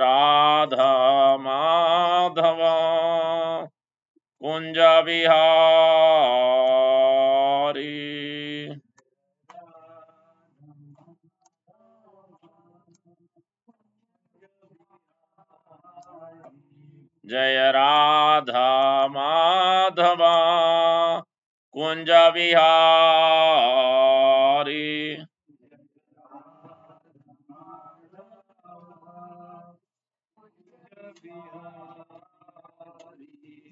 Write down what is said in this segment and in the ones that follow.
राधा माधव कुंज बिहारी। जय राधा माधव कुंज बिहारी।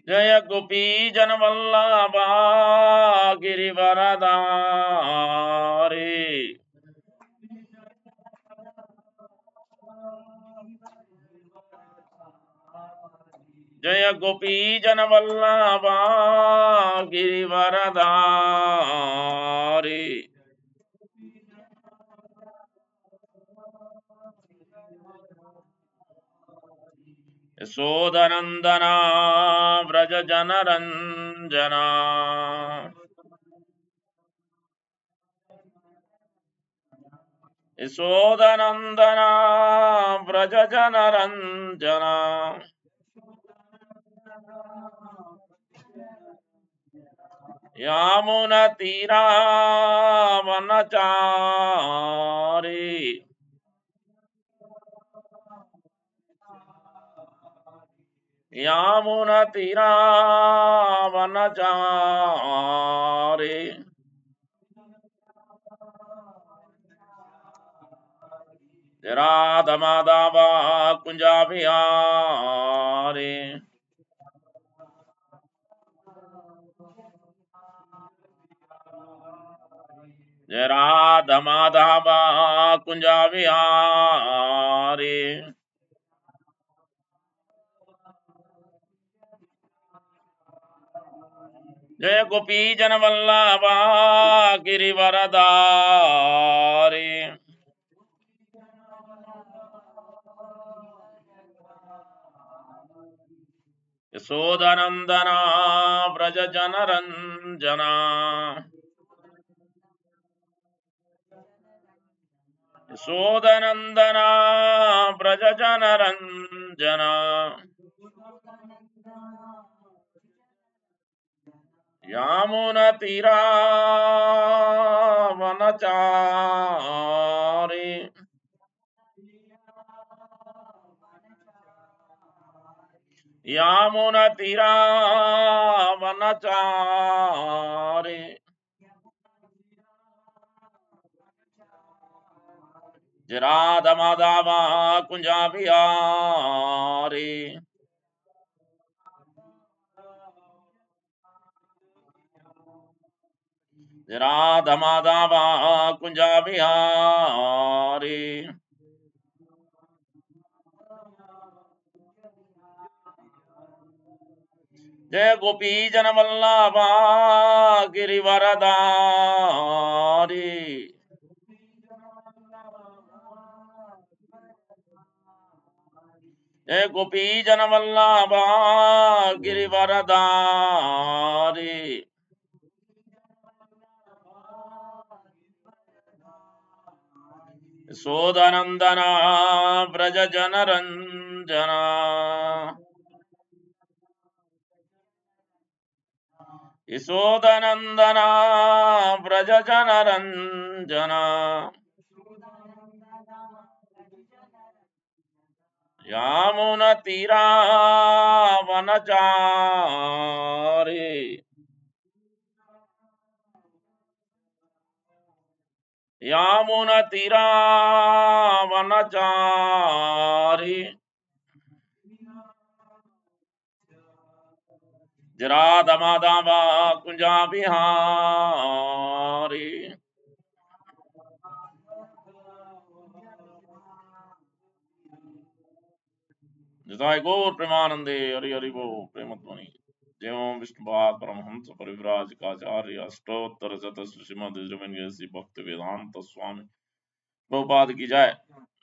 जय गोपी जन वल्लभा गिरिवरधारी। जय गोपी जन वल्लभा गिरिवरधारी। यशोदनंदना व्रज जन रंजना। यशोदनंदना व्रज जन रंजना। यामुना तीरा वनचारी। यामुना तीरा वनचारी। राधा माधव कुंजा बिहारी। जय राधा माधव कुंजा बिहारी। जय गोपी जन वल्लभा गिरिवरधारी। यशोदनंदना व्रज जन रंजना। यशोदनंदना व्रज जन रंजना। यामुना तीरा वनचारी। यामुना तीरा वनचारी। राधा माधव कुंजा बिहारी। राधा माधव कुंजा बिहारी। जय गोपी जन वल्लभा गिरिवरधारी। जय गोपी जन वल्लभा गिरिवरधारी। यशोदनंदना व्रज जन रंजना। यशोदनंदना व्रज जन रंजना। यामुना तीरा वनचारी। यामुना तीरा वनचारी। राधा माधव कुंजा बिहारी। जय गौर प्रेमानंदे हरि हरि वो प्रेम ध्वनि। जय ओम विष्णुपाद परमहंस परिव्राजकाचार्य अष्टोत्तर शतस्व श्रीमद् भक्ति वेदांत स्वामी प्रभुपाद की जय।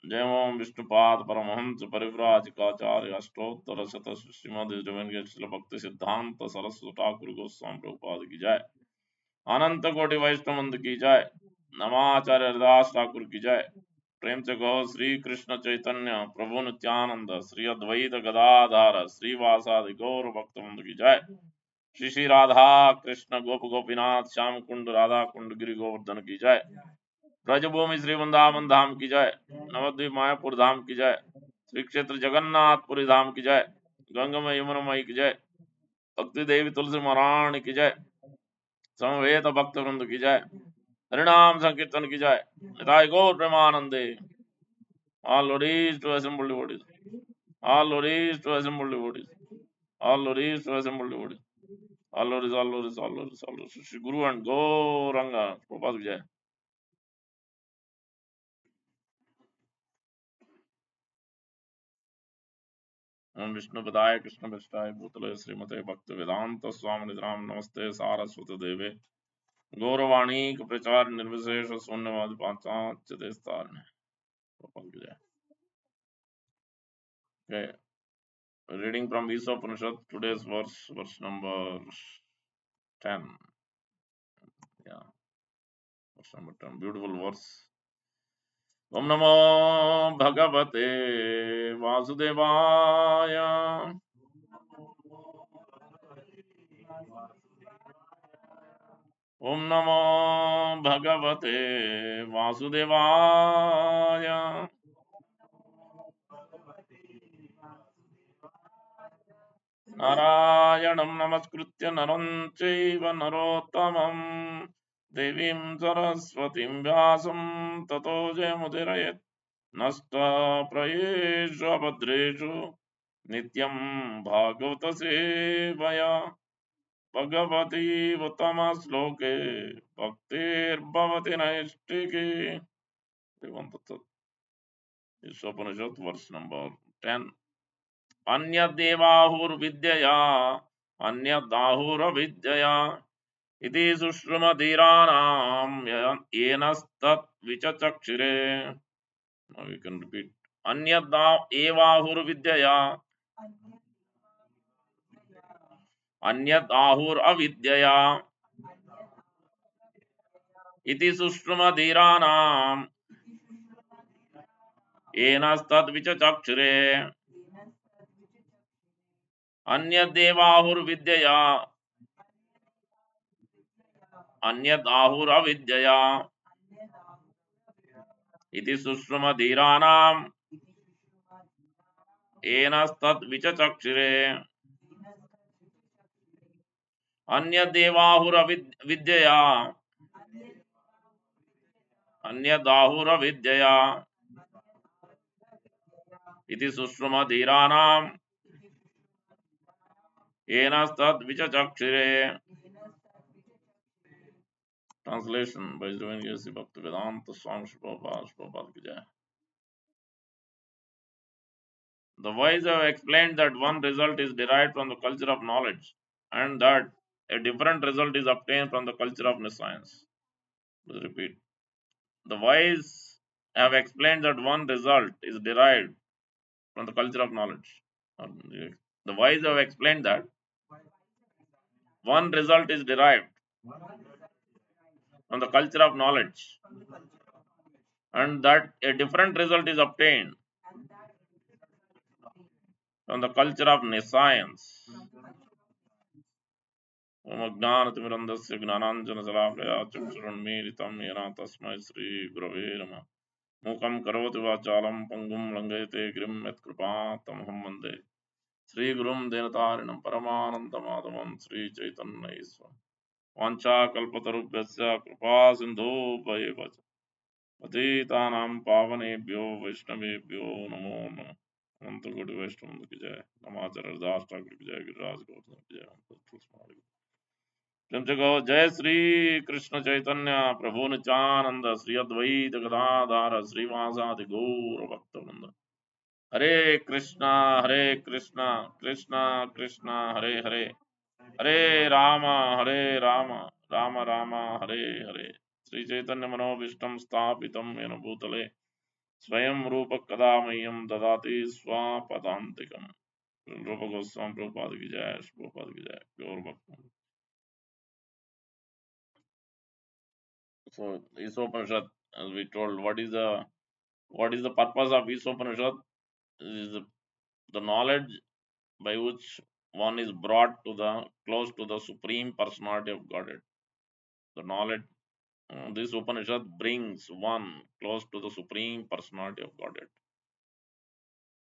जय ओम विष्णुपाद परमहंस परिव्राजकाचार्य अष्टोत्तर शतस्व श्रीमद् भक्ति सिद्धांत सरस्वती ठाकुर गोस्वामी प्रभुपाद की जय। अनंत कोटि वैष्णव की जय। नमाचार्य हरिदास ठाकुर की जय। प्रेम से कहो श्री कृष्ण चैतन्य प्रभु नित्यानंद श्री अद्वैत गदाधार श्रीवासादि गौर भक्तवृंद की जय। श्री श्री राधा कृष्ण गोप गोपीनाथ श्याम कुंड राधा कुंड गिरि गोवर्धन की जय। ब्रजभूमि श्री वृंदावन धाम की जय। नवद्वीप मायापुर धाम की जय। श्री क्षेत्र जगन्नाथपुरी धाम की जय। गंगमय यमुनमयी की जय। भक्ति देवी तुलसी महारानी की जय। समवेत भक्त वृंद की जय। हरिनाम संकीर्तन की जय। निताय गौर प्रेमानंदे। All lorries to assemble devotees. All lorries to assemble devotees. All lorries to assemble devotees. All lorries, all lorries, all lorries, all lorries. Shri Guru and Gauranga. Prabhupada की जय। ओम विष्णु पदाय कृष्ण पृष्ठाय भूतले श्रीमते भक्त वेदांत स्वामी राम नमस्ते सारस्वत देवे गौरवाणी प्रचार निर्विशेष शून्यवाद पांचाच देस्तार की जय। Okay. Reading from Upanishad, today's verse number 10. Yeah, verse number 10. Beautiful verse. Om Namo Bhagavate Vasudevaya. Om Namo Bhagavate Vasudevaya. Narayanam Namaskritya Naram Chaiva Narottamam Devim Saraswatim Vyasam Tato Jayamudirayet Nasta Prayeshu Abhadreshu Nityam Bhagavata Sevaya Bhagwati उत्तम श्लोके भक्तिर्भवति नैष्टिकी। ईशोपनिषद वर्ष number 10। अन्यदेवाहुर्विद्यया अन्यदाहुरविद्यया इति सुश्रुमधीराणां येनस्तद्विचक्षिरे। Now we can repeat. अन्यदा एवाहुर्विद्यया अन्यदाहुरविद्यया इति सुश्रुमधीराणां येनस्तद्विचक्षुरे। अन्यदेवाहुर्विद्यया अन्यदाहुरविद्यया इति सुश्रुमधीराणां येनस्तद्विचक्षुरे। अन्यदेवाहुरविद्यया अन्यदाहुरविद्यया इति सुश्रुमधीराणां येनस्तद्विचक्षुरे। Translation by Sri Bhaktivedanta Swami Prabhupada की जय। The wise have explained that one result is derived from the culture of knowledge and that a different result is obtained from the culture of science. Let's repeat. The wise have explained that one result is derived from the culture of knowledge. The wise have explained that one result is derived from the culture of knowledge and that a different result is obtained from the culture of science. ओम अज्ञानतिमिरन्धस्य ज्ञानाञ्जनशलाकया चक्षुरुन्मीलितं येन तस्मै श्रीगुरवे नमः। मूकं करोति वाचालं पङ्गुं लङ्घयते गिरिं यत्कृपातमहं वन्दे श्रीगुरुं दीनतारिणं परमानन्दमाधवं श्रीचैतन्यईश्वरं। वाञ्छाकल्पतरुभ्यश्च कृपासिन्धुभ्येव च पतितानां पावनेभ्यो वैष्णवेभ्यो नमो नमः। अनंतकोटि वैष्णव की जय। नमाचार्य दास ठाकुर की जय। गिरिराज गौतम की जय। प्रेम से कहो जय श्री कृष्ण चैतन्य प्रभु नित्यानंद श्री अद्वैत गदाधार श्रीवासादि गौर भक्त वृंद। हरे कृष्णा कृष्णा कृष्णा हरे हरे हरे हरे राम राम राम हरे हरे। श्री चैतन्य मनोभीष्टं स्थापितं येन भूतले स्वयं रूप कदा मह्यं ददाति स्वापदान्तिकम्। रूप गोस्वामी प्रभुपाद की जय। प्रभुपाद की जय। गौर भक्त। So, Isopanishad, as we told, what is the What is the purpose of each Upanishad? Is the knowledge by which one is brought to the close to the supreme personality of Godhead. The knowledge, this Upanishad brings one close to the supreme personality of Godhead.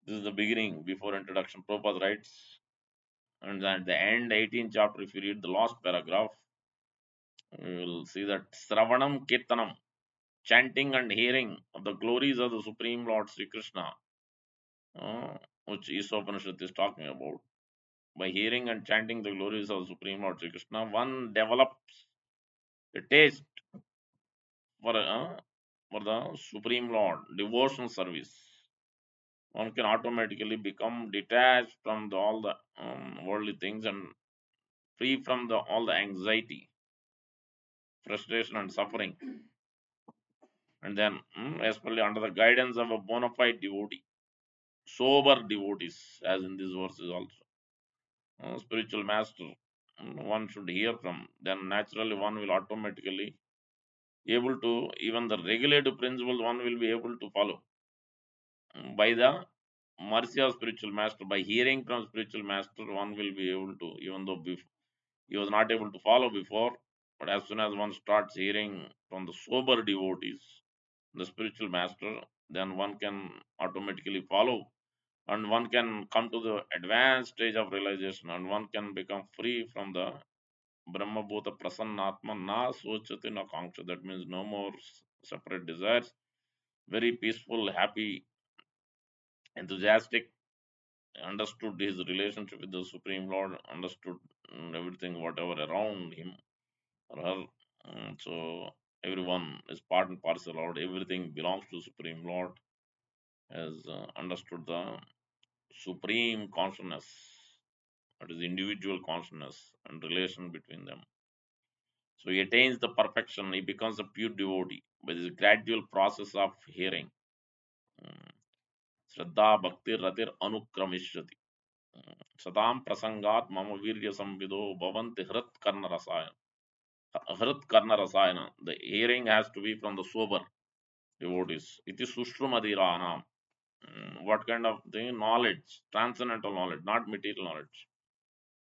This is the beginning before introduction. Prabhupada writes, and at the end, 18th chapter, if you read the last paragraph, you will see that Sravanam Kirtanam, chanting and hearing of the glories of the Supreme Lord Sri Krishna, uh, which Ishopanishad is talking about. By hearing and chanting the glories of Supreme Lord Sri Krishna, one develops a taste for the Supreme Lord, devotional service. One can automatically become detached from all the worldly things and free from all the anxiety, frustration, and suffering. And then, especially under the guidance of a bona fide devotee, sober devotees, as in these verses also, spiritual master, one should hear from. Then naturally, one will automatically able to even the regulative principles one will be able to follow. By the mercy of spiritual master, by hearing from spiritual master, one will be able to, even though he was not able to follow before, but as soon as one starts hearing from the sober devotees, the spiritual master, then one can automatically follow, and one can come to the advanced stage of realization, and one can become free from the Brahma Bhuta Prasannatma Na Sochati Na Kanksha. That means no more separate desires, very peaceful, happy, enthusiastic, understood his relationship with the Supreme Lord, understood everything, whatever around him or her. So everyone is part and parcel Lord. Everything belongs to Supreme Lord. Has understood the supreme consciousness, that is individual consciousness and relation between them. So he attains the perfection. He becomes a pure devotee by this gradual process of hearing. Mm. Shraddha Bhakti Ratir Anukramishati. Satam Prasangat Mama Virya Samvido Bhavanti Hrit Karna Rasayana. Hrit Karna Rasayana. The hearing has to be from the sober devotees. It is Sushrumadhiranam. What kind of thing? Knowledge, transcendental knowledge, not material knowledge.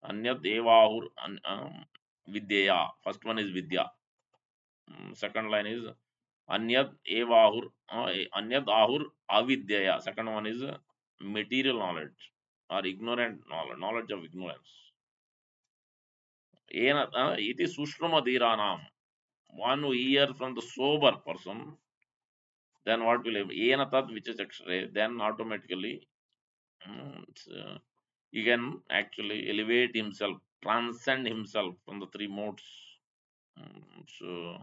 Anyad Evahur Vidya. First one is Vidya. Second line is Anyad Evahur Anyad Ahur Avidyaya. Second one is material knowledge or ignorant knowledge, knowledge of ignorance. It is Sushrama Dhiranam. One who hears from the sober person, then what will happen? Enatat which is X-ray, then automatically he can actually elevate himself, transcend himself from the three modes. So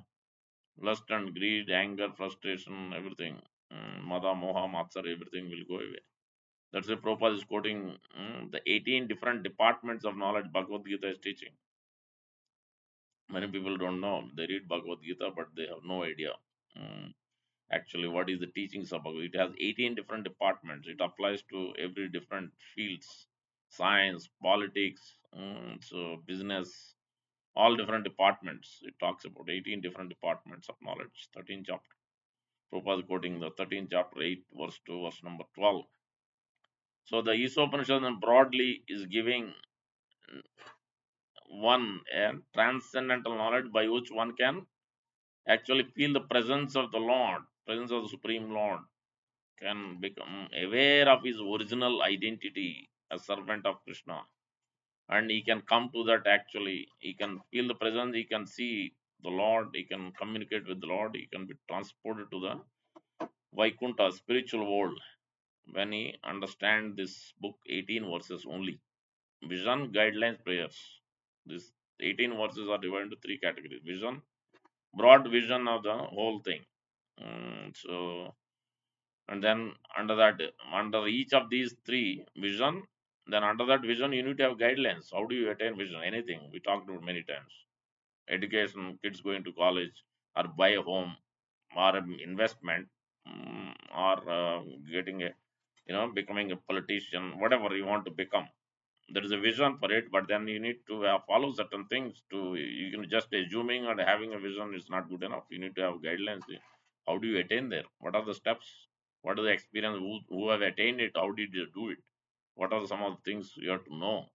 lust and greed, anger, frustration, everything, mada, moha, matsar, everything will go away. That's why Prabhupada is quoting the 18 different departments of knowledge Bhagavad Gita is teaching. Many people don't know. They read Bhagavad Gita, but they have no idea. mm, Actually, what is the teachings of Bhagavad Gita? It has 18 different departments. It applies to every different fields, science, politics, so business, all different departments. It talks about 18 different departments of knowledge. 13 chapter. Prabhupada is quoting the 13th chapter, 8 verse 2, verse number 12. So the Ishopanishad broadly is giving one a transcendental knowledge by which one can actually feel the presence of the Lord, presence of the Supreme Lord, can become aware of his original identity as servant of Krishna. And he can come to that actually. He can feel the presence, he can see the Lord, he can communicate with the Lord, he can be transported to the Vaikuntha spiritual world when he understand this book 18 verses only. Vision, guidelines, prayers. These 18 verses are divided into three categories. Vision, broad vision of the whole thing. So and then under each of these three vision, then under that vision you need to have guidelines. How do you attain vision? Anything we talked about many times. Education, kids going to college or buy a home or investment, or getting a becoming a politician, whatever you want to become. There is a vision for it, but then you need to follow certain things. To You can just assuming or having a vision is not good enough. You need to have guidelines. How do you attain there? What are the steps? What is the experience? Who have attained it? How did you do it? What are some of the things you have to know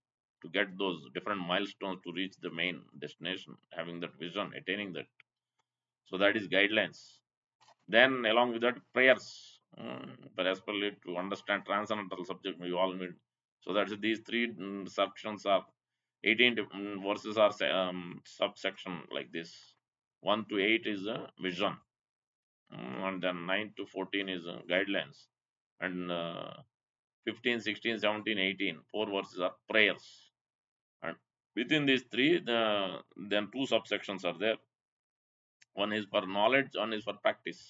to get those different milestones to reach the main destination, having that vision, attaining that? So that is guidelines. Then along with that, prayers. But as per it, to understand transcendental subject, we all need. So that's these three sections are 18 verses are subsection like this. 1 to 8 is a vision, and then 9 to 14 is guidelines, and 15, 16, 17, 18, four verses are prayers. And within these three, then two subsections are there. One is for knowledge, one is for practice.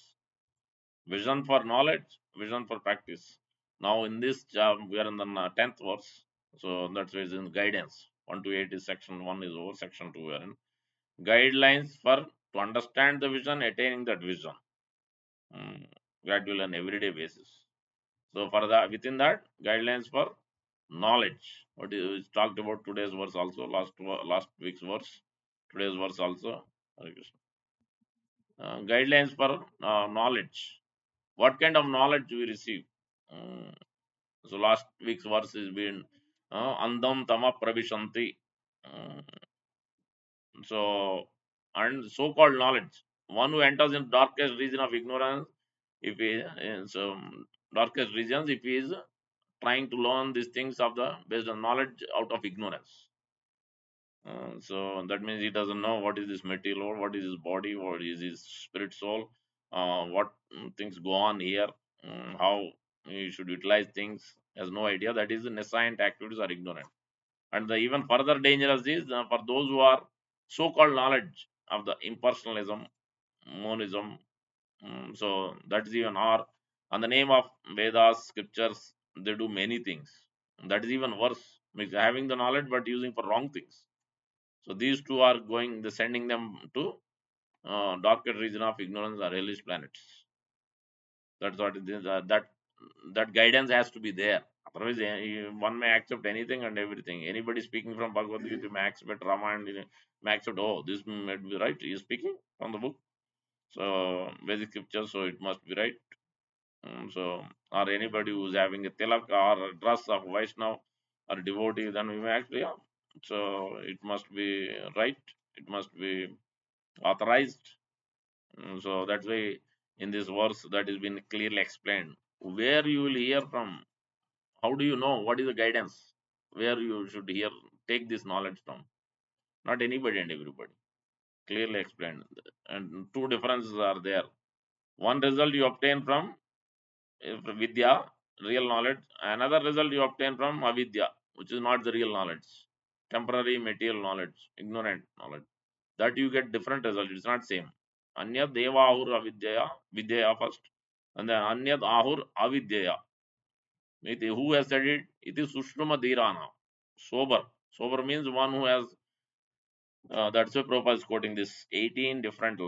Vision for knowledge, vision for practice. Now in this job, we are in the 10th verse. So that's why it's in guidance. 1 to 8 is section 1 is over, section 2 we are in. Guidelines for to understand the vision, attaining that vision. Gradual and everyday basis. So for that, within that, guidelines for knowledge. What is talked about today's verse also, last week's verse, today's verse also. Hare Krishna. Guidelines for knowledge. What kind of knowledge we receive? Uh, so last week's verse is been andam tama pravishanti. Uh, so and so-called knowledge, one who enters in darkest region of ignorance, if he is darkest regions, if he is trying to learn these things of the based on knowledge out of ignorance. So that means he doesn't know what is this material or what is his body, what is his spirit soul, what things go on here, how he should utilize things. Has no idea. That is nascent activities are ignorant. And the even further dangerous is for those who are so-called knowledge of the impersonalism, monism. So that is even or on the name of Vedas, scriptures, they do many things. That is even worse. Means having the knowledge but using for wrong things. So these two are going, the sending them to darker region of ignorance or hellish planets. That's what it is. That guidance has to be there. Otherwise, one may accept anything and everything. Anybody speaking from Bhagavad Gita may accept Ramayana, may accept, oh, this might be right. He is speaking from the book. So, basic scripture, so it must be right. So, or anybody who's having a tilak or a dress of Vaishnav or devotee, then we may actually, yeah. So, it must be right. It must be authorized. So, that's why in this verse that has been clearly explained. Where you will hear from, how do you know what is the guidance? Where you should hear, take this knowledge from? Not anybody and everybody. Clearly explained. And two differences are there. One result you obtain from Vidya, real knowledge. Another result you obtain from Avidya, which is not the real knowledge. Temporary material knowledge, ignorant knowledge. That you get different result. It's not same. Anyad Deva Ahur Avidya, Vidya first. And then Anyad Ahur Avidya. Who has said it? It is Sushruma Dhirana. Sober. Sober means one who has. That's why Prabhupada is quoting this 18 different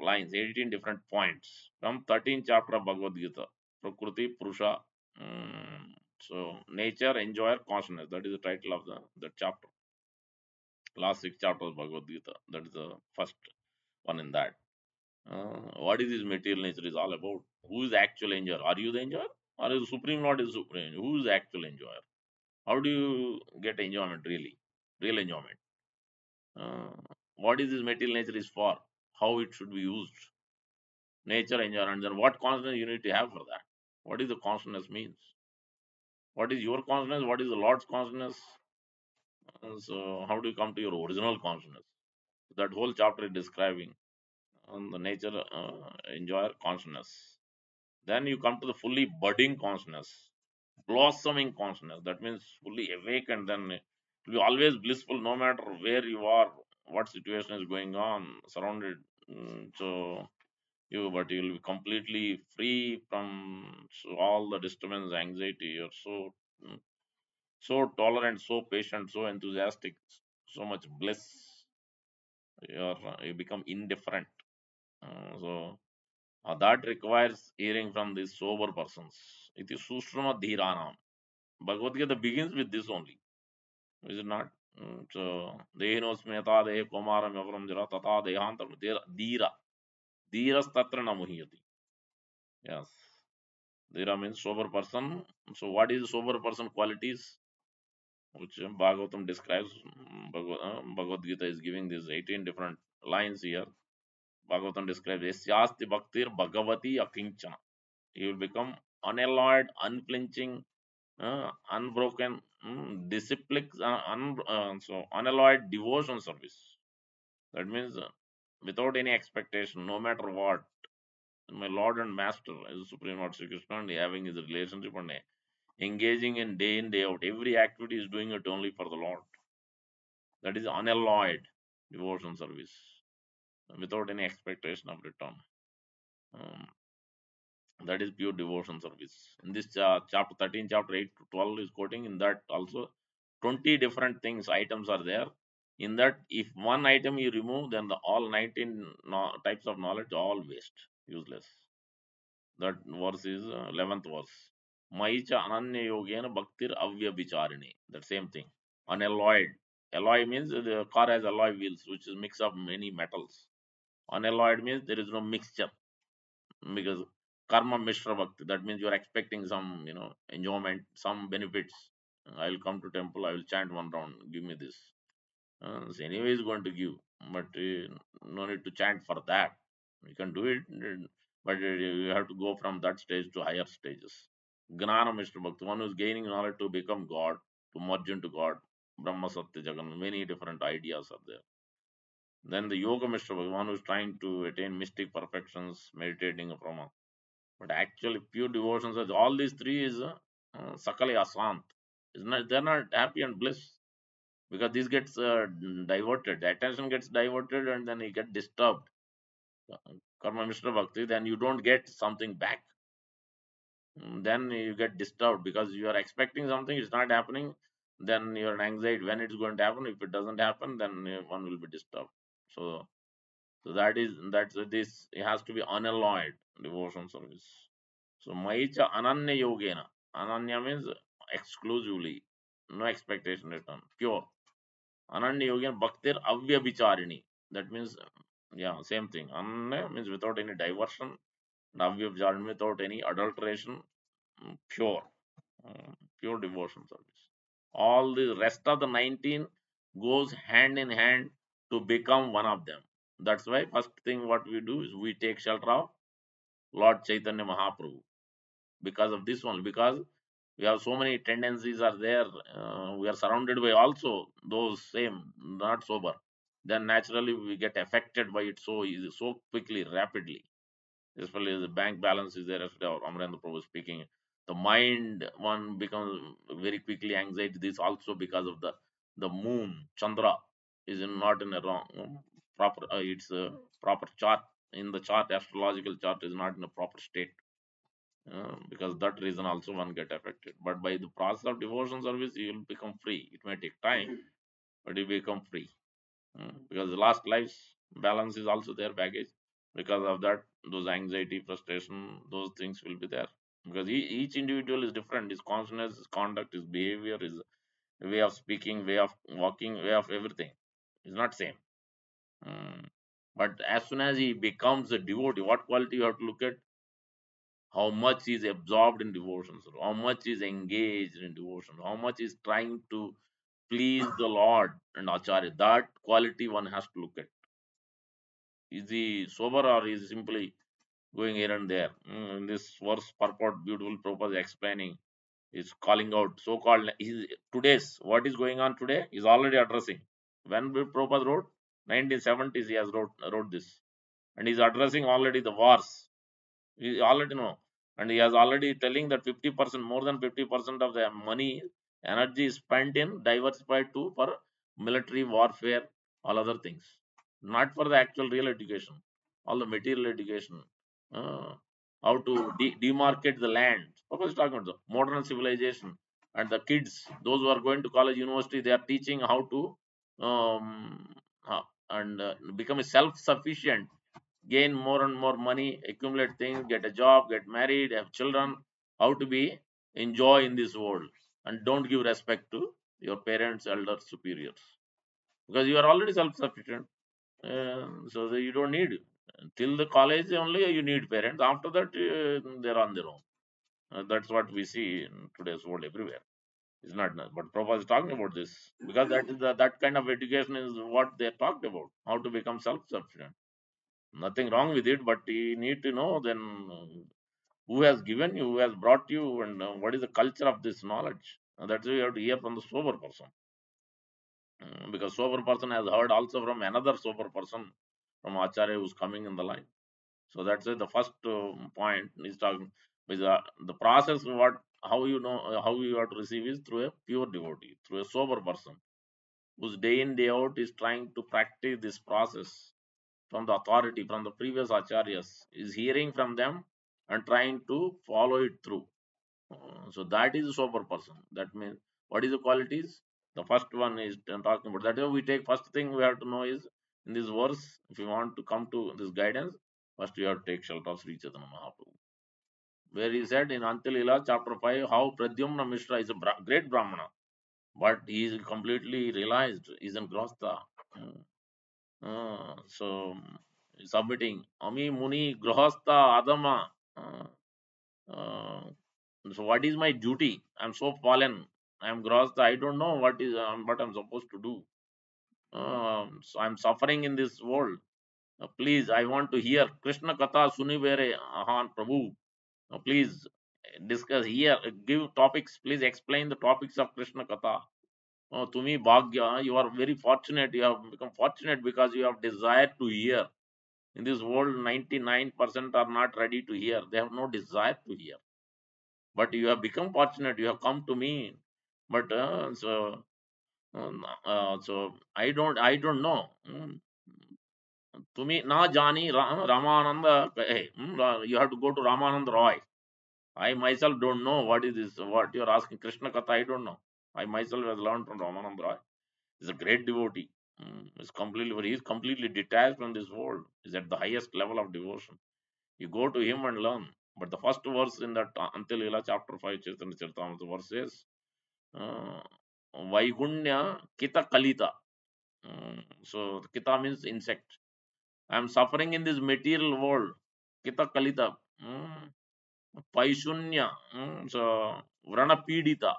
lines, 18 different points from 13th chapter of Bhagavad Gita. Prakriti, Purusha. So, nature, enjoyer, consciousness. That is the title of the chapter. Last six chapters of Bhagavad Gita. That is the first one in that. What is this material nature is all about? Who is the actual enjoyer? Are you the enjoyer? Or is the Supreme Lord is the Supreme? Who is the actual enjoyer? How do you get enjoyment really? Real enjoyment. Uh, what is this material nature is for? How it should be used? Nature enjoyment. Then what consciousness you need to have for that? What is the consciousness means? What is your consciousness? What is the Lord's consciousness? So how do you come to your original consciousness? That whole chapter is describing the nature enjoyer consciousness. Then you come to the fully budding consciousness, blossoming consciousness. That means fully awake, and then it will be always blissful no matter where you are, what situation is going on, surrounded. So but you will be completely free from all the disturbance, anxiety. You're mm, so tolerant, so patient, so enthusiastic, so much bliss. You become indifferent. That requires hearing from these sober persons. It is Sushrama Dhiranam. Bhagavad Gita begins with this only. Is it not? So, Dehinosmeta Dehe Komaram Yavaram Jara Tata Dehantam Dhira. Dhiras Tatra Namuhiyati. Yes. Dhira means sober person. So, what is sober person qualities? Which Bhagavatam describes. Bhagavad Gita is giving these 18 different lines here. Bhagavatam describes Yasyasti Bhaktir Bhagavati Akinchana. You will become unalloyed, unflinching, unbroken, disciplined, so unalloyed devotion service. That means without any expectation, no matter what. My Lord and Master, as Supreme Lord Sri Krishna, and having his relationship and engaging in day out. Every activity is doing it only for the Lord. That is unalloyed devotion service without any expectation of return. Um, that is pure devotion service. In this chapter 13, chapter 8 to 12 is quoting. In that also 20 different things, items are there. In that, if one item you remove, then the all 19 types of knowledge all waste, useless. That verse is 11th verse. Maicha ananya yogena bhaktir avya bicharini. That same thing. Unalloyed. Alloy means the car has alloy wheels, which is mix of many metals. Unalloyed means there is no mixture because karma mishra bhakti. That means you are expecting some, enjoyment, some benefits. I will come to temple. I will chant one round. Give me this. So anyway, is going to give, but no need to chant for that. You can do it, but you have to go from that stage to higher stages. Gnana Mishra Bhakti, one who is gaining knowledge to become God, to merge into God. Brahma Satya Jagan, many different ideas are there. Then the Yoga Mishra Bhakti, one who is trying to attain mystic perfections, meditating from. But actually, pure devotions, all these three is Sakali Asant. They're not happy and bliss because this gets diverted. The attention gets diverted and then you get disturbed. Karma Mishra Bhakti, then you don't get something back. Then you get disturbed because you are expecting something, it's not happening. Then you're in anxiety when it's going to happen. If it doesn't happen, then one will be disturbed. So, that's this. It has to be unalloyed devotion service. So, Maicha Ananya Yogena. Ananya means exclusively, no expectation return, pure. Ananya Yogena Bhaktir Avya Vicharini. That means, yeah, same thing. Ananya means without any diversion, Navya Vicharini without any adulteration, pure, pure devotion service. All the rest of the 19 goes hand in hand to become one of them. That's why first thing what we do is we take shelter of Lord Chaitanya Mahaprabhu because of this one, because we have so many tendencies are there. We are surrounded by also those same not sober. Then naturally we get affected by it so easy, so quickly, rapidly. Especially the bank balance is there. Yesterday, or Amarendra Prabhu was speaking. The mind one becomes very quickly anxiety. This also because of the moon Chandra is not in a wrong proper. It's a proper chart in the chart. Astrological chart is not in a proper state. Because that reason also one get affected. But by the process of devotion service, you will become free. It may take time, but you become free. Because the last life's balance is also their baggage. Because of that, those anxiety, frustration, those things will be there. Because each individual is different. His consciousness, his conduct, his behavior, his way of speaking, way of walking, way of everything is not same. Mm. But as soon as he becomes a devotee, what quality you have to look at? How much is absorbed in devotion, sir, how much is engaged in devotion, how much is trying to please the Lord and Acharya. That quality one has to look at. Is he sober or is he simply going here and there? In this verse purport, beautiful Prabhupada is explaining, is calling out so called today's what is going on today is already addressing. When Prabhupada wrote 1970s, he has wrote this, and he's addressing already the wars. We already know. And he has already telling that 50%, more than 50% of the money, energy is spent in diversified to for military warfare, all other things. Not for the actual real education, all the material education. Uh, how to demarcate the land. Papa is talking about the modern civilization. And the kids, those who are going to college, university, they are teaching how to and become a self-sufficient, gain more and more money, accumulate things, get a job, get married, have children, how to be enjoy in this world, and don't give respect to your parents, elders, superiors, because you are already self-sufficient. So you don't need till the college only you need parents. After that, they're on their own. That's what we see in today's world everywhere. It's not, but Prabhupada is talking about this because that is that kind of education is what they talked about. How to become self-sufficient. Nothing wrong with it, but you need to know then who has given you, who has brought you, and what is the culture of this knowledge. That's why you have to hear from the sober person. Because sober person has heard also from another sober person, from Acharya who's coming in the line. So that's it. The first point is talking with the process. What how you know how you have to receive is through a pure devotee, through a sober person whose day in day out is trying to practice this process from the authority, from the previous acharyas, is hearing from them and trying to follow it through. So that is a sober person. That means what is the qualities? The first one is talking about. That is we take first thing we have to know is in this verse. If you want to come to this guidance, first you have to take shelter of Sri Chaitanya Mahaprabhu. Where he said in Antilila chapter 5 how Pradyumna Mishra is a great Brahmana, but he is completely realized he's in Grostha. So submitting Ami Muni Grahastha Adama. Uh, so what is my duty? I'm so fallen. I'm grossed. I don't know what I'm supposed to do. So I'm suffering in this world. Please, I want to hear Krishna Katha Sunivere Ahan Prabhu. Please discuss here. Give topics. Please explain the topics of Krishna Katha. To me, Bhagya, you are very fortunate. You have become fortunate because you have desire to hear. In this world, 99% are not ready to hear. They have no desire to hear. But you have become fortunate. You have come to me. But so I don't know. To me, na jani Ramananda. Hey, you have to go to Ramananda Roy. I myself don't know what is this. What you are asking Krishna Katha, I don't know. I myself have learned from Ramananda Roy. He's a great devotee. He's completely detached from this world. He's at the highest level of devotion. You go to him and learn. But the first verse in that Antil Lila chapter 5 Chaitanya Charitamrita verse says, uh, Vaigunya Kita Kalita. So Kita means insect. I am suffering in this material world. Kita Kalita. Paishunya. So Vrana Pidita.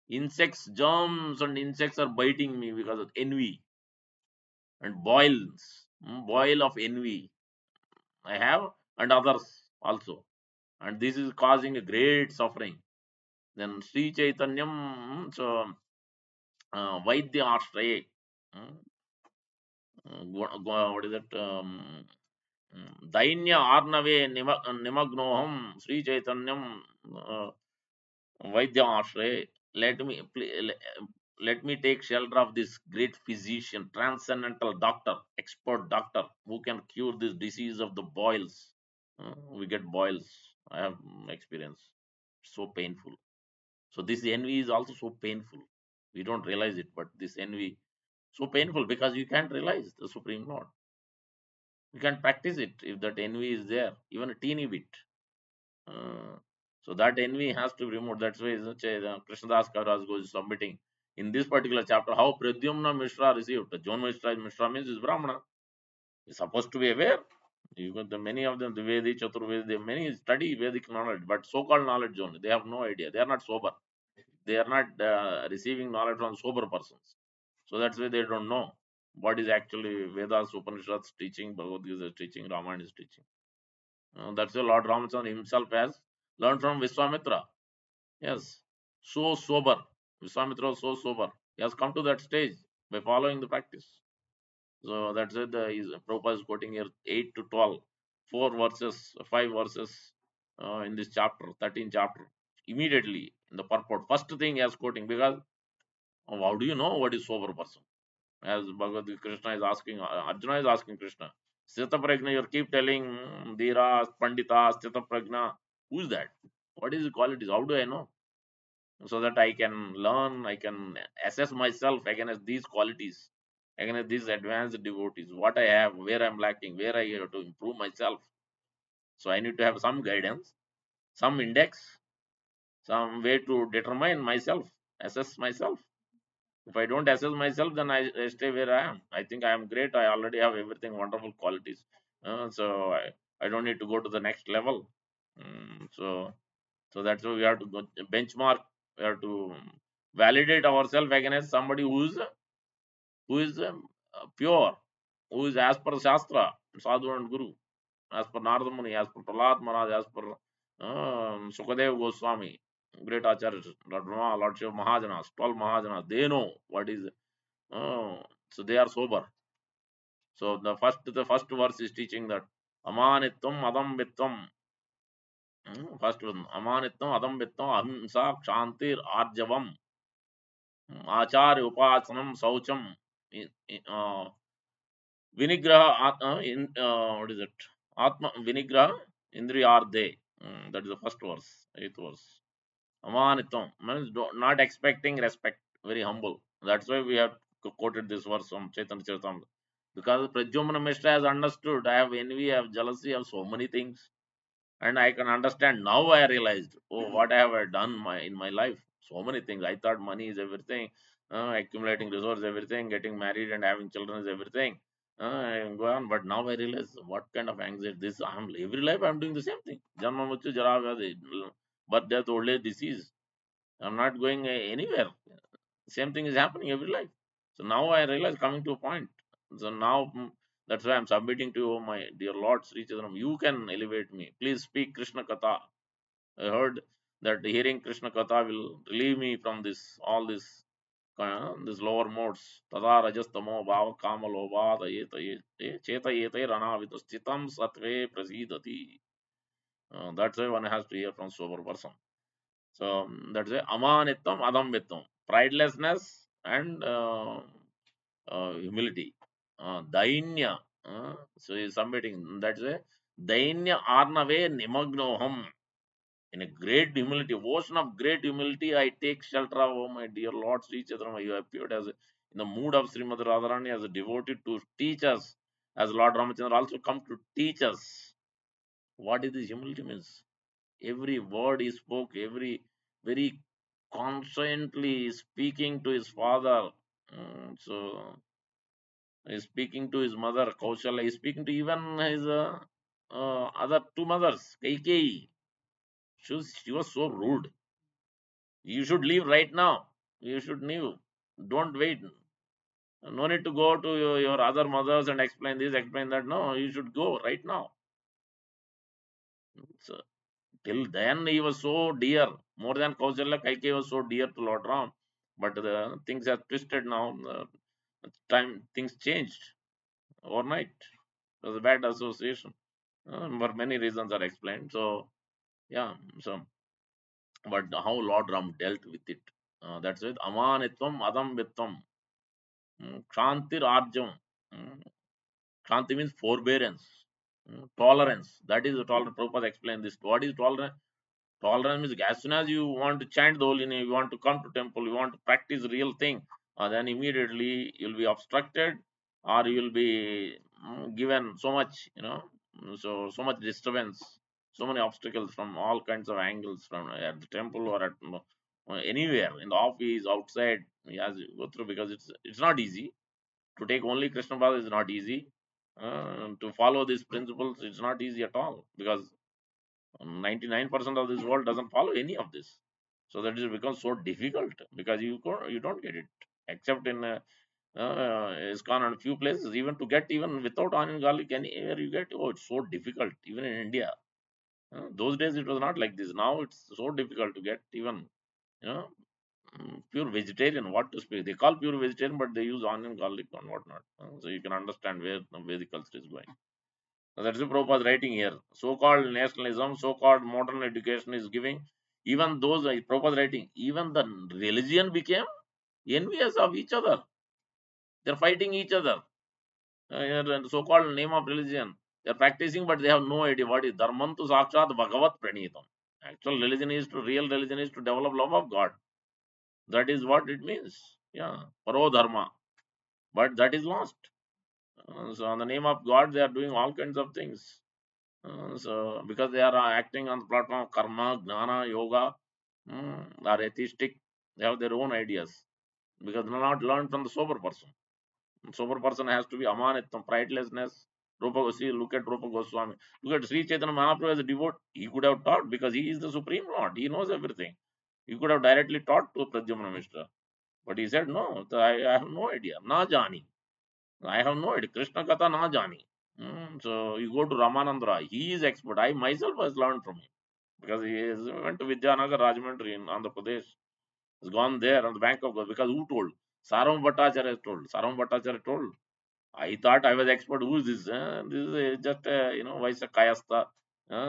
Insects, germs and insects are biting me because of envy and boils. Boil of envy. I have and others also. And this is causing a great suffering. Then Sri Chaitanyam, so Vaidya Ashray, what is it? Dainya Arnave Nimagnoham, Sri Chaitanyam Vaidya Ashray. Let me take shelter of this great physician, transcendental doctor, expert doctor who can cure this disease of the boils. We get boils. I have experience. So painful. So this envy is also so painful. We don't realize it, but this envy so painful because you can't realize the Supreme Lord. You can't practice it if that envy is there, even a teeny bit. Uh, so that envy has to be removed. That's why Krishnadas Kaviraj goes submitting in this particular chapter how Pradyumna Mishra received. The John Mishra means is Brahmana. He's supposed to be aware. You got the many of them, the Vedic, Chaturvedi, they many study Vedic knowledge, but so-called knowledge only. They have no idea. They are not sober. They are not receiving knowledge from sober persons. So that's why they don't know what is actually Vedas, Upanishads teaching, Bhagavad Gita is teaching, Ramayana is teaching. That's why Lord Ramachandra himself has learned from Vishwamitra. Yes, so sober. Vishwamitra was so sober. He has come to that stage by following the practice. So that's it. Prabhupada is quoting here 8 to 12, 4 verses, 5 verses in this chapter, 13th chapter. Immediately in the purport, first thing he is quoting because how do you know what is sober person? As Bhagavad Gita, Krishna is asking, Arjuna is asking Krishna, Sthita Prajna, you keep telling Dhira, Pandita, Sthita Prajna. Who is that? What is the qualities? How do I know? So that I can learn, I can assess myself against these qualities, against these advanced devotees, what I have, where I'm lacking, where I have to improve myself. So I need to have some guidance, some index, some way to determine myself, assess myself. If I don't assess myself, then I stay where I am. I think I am great. I already have everything, wonderful qualities. So I don't need to go to the next level. So So that's why we have to go benchmark. We have to validate ourselves against somebody who is pure, who is as per Shastra, Sadhu and Guru, as per Narada Muni, as per Prahlad Maharaj, as per Sukadev Goswami, great Acharyas, Lord Brahma, Lord Shiva Mahajanas, 12 Mahajanas, they know what is. So they are sober. So the first verse is teaching that Amanitvam Adambitvam. First one, Amanitvam Adambitvam Ahimsa Kshantir Arjavam Acharya Upasanam Saucham uh, Vinigraha what is it? Atma Vinigraha Indriyarde. That is the first verse, eighth verse. Amanitam means not expecting respect, very humble. That's why we have quoted this verse from Chaitanya Charitamrita. Because Pradyumna Mishra has understood, I have envy, I have jealousy, I have so many things. And I can understand now. I realized, oh, what I have done in my life. So many things. I thought money is everything, accumulating resources, everything, getting married and having children is everything. And go on, but now I realize what kind of anxiety this. I'm every life I'm doing the same thing. Janma Mrityu Jara Vyadhi, birth, death, old age, disease. I'm not going anywhere. Same thing is happening every life. So now I realize coming to a point. So now that's why I'm submitting to you, my dear Lord Sri Chidranam. You can elevate me. Please speak Krishna Katha. I heard that hearing Krishna Katha will relieve me from this all this lower modes. Tada rajastamo bhava kama lobha cheta yete rana chitam satve prasidati. That's why one has to hear from sober person. So that's why amanittam adambittam, pridelessness and humility. Dainya. So he's submitting. That's why dainya arnave nimagnoham. In a great humility, ocean of great humility, I take shelter of, oh my dear Lord Sri Chaitanya. You appeared as in the mood of Srimad Radharani as a devotee to teach us, as Lord Ramachandra also come to teach us. What is this humility means? Every word he spoke, every very consciently speaking to his father. So he's speaking to his mother Kaushalya. He's speaking to even his other two mothers, Kaikeyi. She was so rude. You should leave right now. You should leave. Don't wait. No need to go to your other mothers and explain this, explain that. No, you should go right now. So, till then, he was so dear. More than Kausalya, Kaikeyi was so dear to Lord Ram. But the things have twisted now. Things changed overnight. It was a bad association. For many reasons are explained. So, yeah. So, but how Lord Ram dealt with it. That's it. Amanitvam, Adambitvam. Kshantir Arjam. Kshanti means forbearance. Tolerance. That is the tolerance. Prabhupada explained this. What is tolerance? Tolerance means as soon as you want to chant the holy name, you want to come to temple, you want to practice real thing, then immediately you'll be obstructed or you will be given so much, so much disturbance, so many obstacles from all kinds of angles from at the temple or at anywhere in the office, outside, as you go through because it's not easy to take only Krishna Pada is not easy. To follow these principles, it's not easy at all because 99% of this world doesn't follow any of this. So that it becomes so difficult because you don't get it except in ISKCON and a few places. Even to get even without onion garlic anywhere you get, oh, it's so difficult even in India. Those days it was not like this. Now it's so difficult to get even you know pure vegetarian. What to speak? They call pure vegetarian, but they use onion garlic and whatnot. So you can understand where the Vedic culture is going. So that's what Prabhupada is writing here. So-called nationalism, so-called modern education is giving. Even those, Prabhupada is writing, even the religion became envious of each other. They're fighting each other. So-called name of religion. They're practicing, but they have no idea what is Dharmantu Sakshat Bhagavat Pranitam. Actual religion is real religion is to develop love of God. That is what it means. Yeah. Paro Dharma. But that is lost. So, on the name of God, they are doing all kinds of things. So because they are acting on the platform of karma, gnana, yoga, are atheistic, they have their own ideas because they are not learned from the sober person. Sober person has to be amanittam, pridelessness, See, look at Rupa Goswami. Look at Sri Chaitanya Mahaprabhu as a devotee. He could have taught because he is the Supreme Lord. He knows everything. He could have directly taught to Pradyumna Mishra. But he said, no, I have no idea. Na jani. I have no idea. Krishna Katha na jani. So you go to Ramanand Rai. He is expert. I myself has learned from him because went to Vidyanagar Rajahmundry in Andhra Pradesh. He's gone there on the bank of God because who told? Saram Bhattacharya told. Saram Bhattacharya told. I thought I was expert. Who is this? This is just Vaisa Kayastha.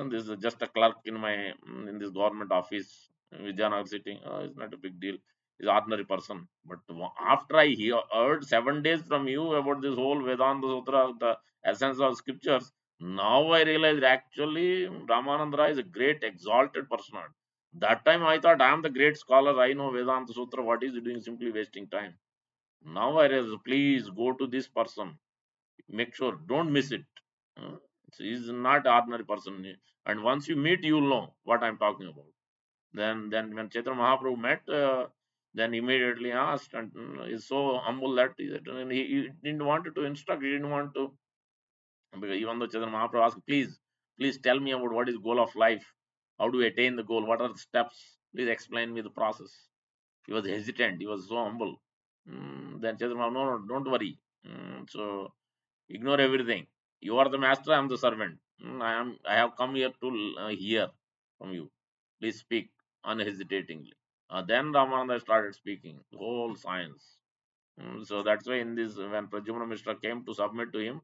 This is just a clerk in my in this government office, Vijayanagar sitting. It's not a big deal. He's ordinary person. But after I heard 7 days from you about this whole Vedanta Sutra, the essence of scriptures, now I realize actually Ramananda Rai is a great exalted person. That time I thought I am the great scholar. I know Vedanta Sutra. What is he doing? Simply wasting time. Now I realize, please go to this person. Make sure, don't miss it. Uh, He's not ordinary person. And once you meet, you'll know what I'm talking about. Then when Chaitanya Mahaprabhu met, then immediately asked, and is so humble that he didn't want to instruct. He didn't want to, because even though Chaitanya Mahaprabhu asked, please tell me about what is goal of life. How do we attain the goal? What are the steps? Please explain me the process. He was hesitant. He was so humble. Then Chaitanya Mahaprabhu, no, don't worry. So ignore everything. You are the master, I am the servant. I have come here to hear from you. Please speak unhesitatingly. Then Ramananda started speaking the whole science. So that's why in this, when Pradyumna Mishra came to submit to him,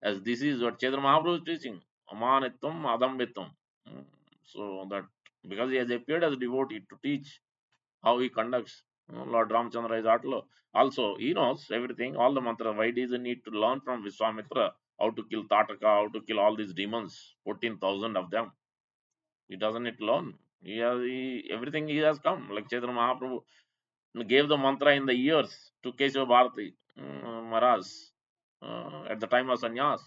as this is what Chaitanya Mahaprabhu is teaching, Amanitvam Adambitvam. So that because he has appeared as a devotee to teach how he conducts. Lord Ramchandra is also he knows everything, all the mantras. Why does he need to learn from Vishwamitra how to kill Tataka, how to kill all these demons, 14,000 of them? He doesn't need to learn. Everything he has come. Like Chaitanya Mahaprabhu gave the mantra in the ears to Kesava Bharati Maharaj at the time of sannyas.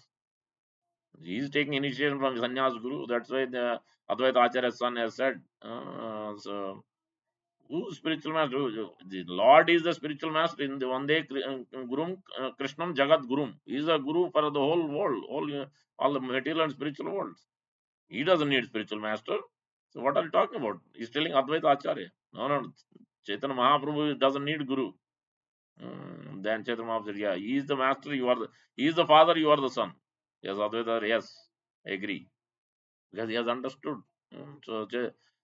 He is taking initiation from sannyas guru. That's why the Advaita Acharya's son has said. Who spiritual master? The Lord is the spiritual master in the one day Gurum Krishnam Jagat Gurum. He is a guru for the whole world, all the material and spiritual worlds. He doesn't need spiritual master. So what are you talking about? He's telling Advaita Acharya. No. Chaitanya Mahaprabhu doesn't need guru. Then Chaitanya Mahaprabhu said, yeah, he is the master, he is the father, you are the son. Yes, Advaita, yes, I agree. Because he has understood.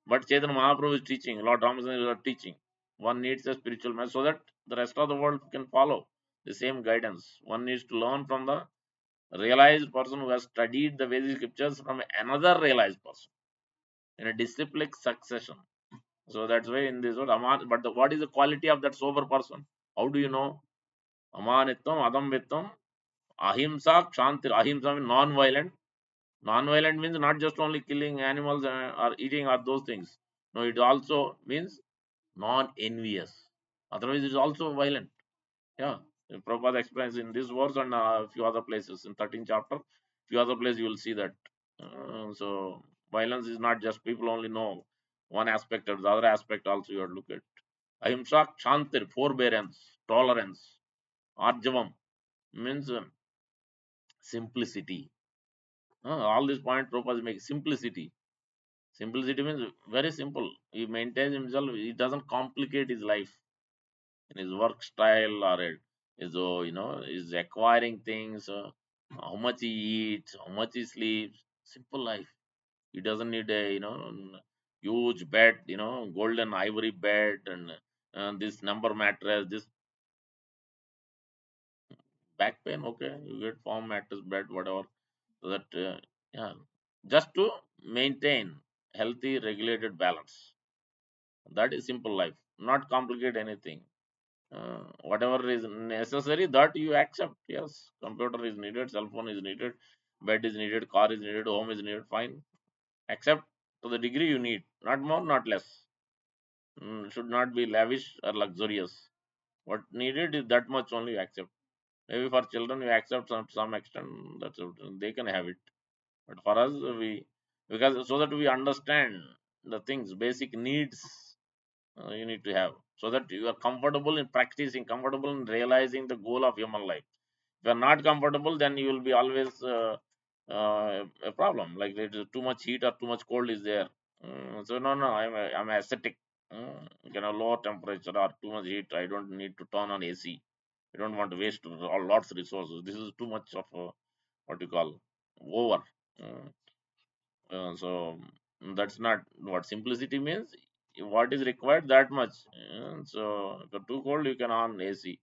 But Chaitanya Mahaprabhu is teaching, Lord Ramakrishna is teaching. One needs a spiritual man so that the rest of the world can follow the same guidance. One needs to learn from the realized person who has studied the Vedic scriptures from another realized person in a disciplic succession. So that's why in this word, but what is the quality of that sober person? How do you know? Amanitvam, Adambitvam, Ahimsa, Kshantir. Ahimsa means non-violent. Non-violent means not just only killing animals or eating or those things. No, it also means non-envious. Otherwise, it's also violent. Yeah. Prabhupada explains in this verse and a few other places in 13th chapter. Few other places you will see that. So violence is not just people only know one aspect or the other aspect also you have to look at. Ahimsa, Kshantir, forbearance, tolerance, Arjavam means simplicity. All these points Prabhupada make simplicity. Simplicity means very simple. He maintains himself. He doesn't complicate his life in his work style or is acquiring things. How much he eats, how much he sleeps. Simple life. He doesn't need a huge bed, golden ivory bed and this number mattress, this back pain. Okay, you get form mattress bed, whatever. So that yeah, just to maintain healthy, regulated balance. That is simple life. Not complicate anything. Whatever is necessary, that you accept. Yes, computer is needed, cell phone is needed, bed is needed, car is needed, home is needed. Fine. Accept to the degree you need. Not more, not less. Should not be lavish or luxurious. What needed is that much only you accept. Maybe for children you accept some extent. That's it. They can have it. But for us, because so that we understand the things, basic needs you need to have, so that you are comfortable in practicing, comfortable in realizing the goal of human life. If you're not comfortable, then you will be always a problem. Like there is too much heat or too much cold is there. So no, no, I'm ascetic. Lower temperature or too much heat. I don't need to turn on AC. I don't want to waste lots of resources. This is too much of what you call over. Mm, so that's not what simplicity means. What is required, that much. So if you're too cold, you can on AC.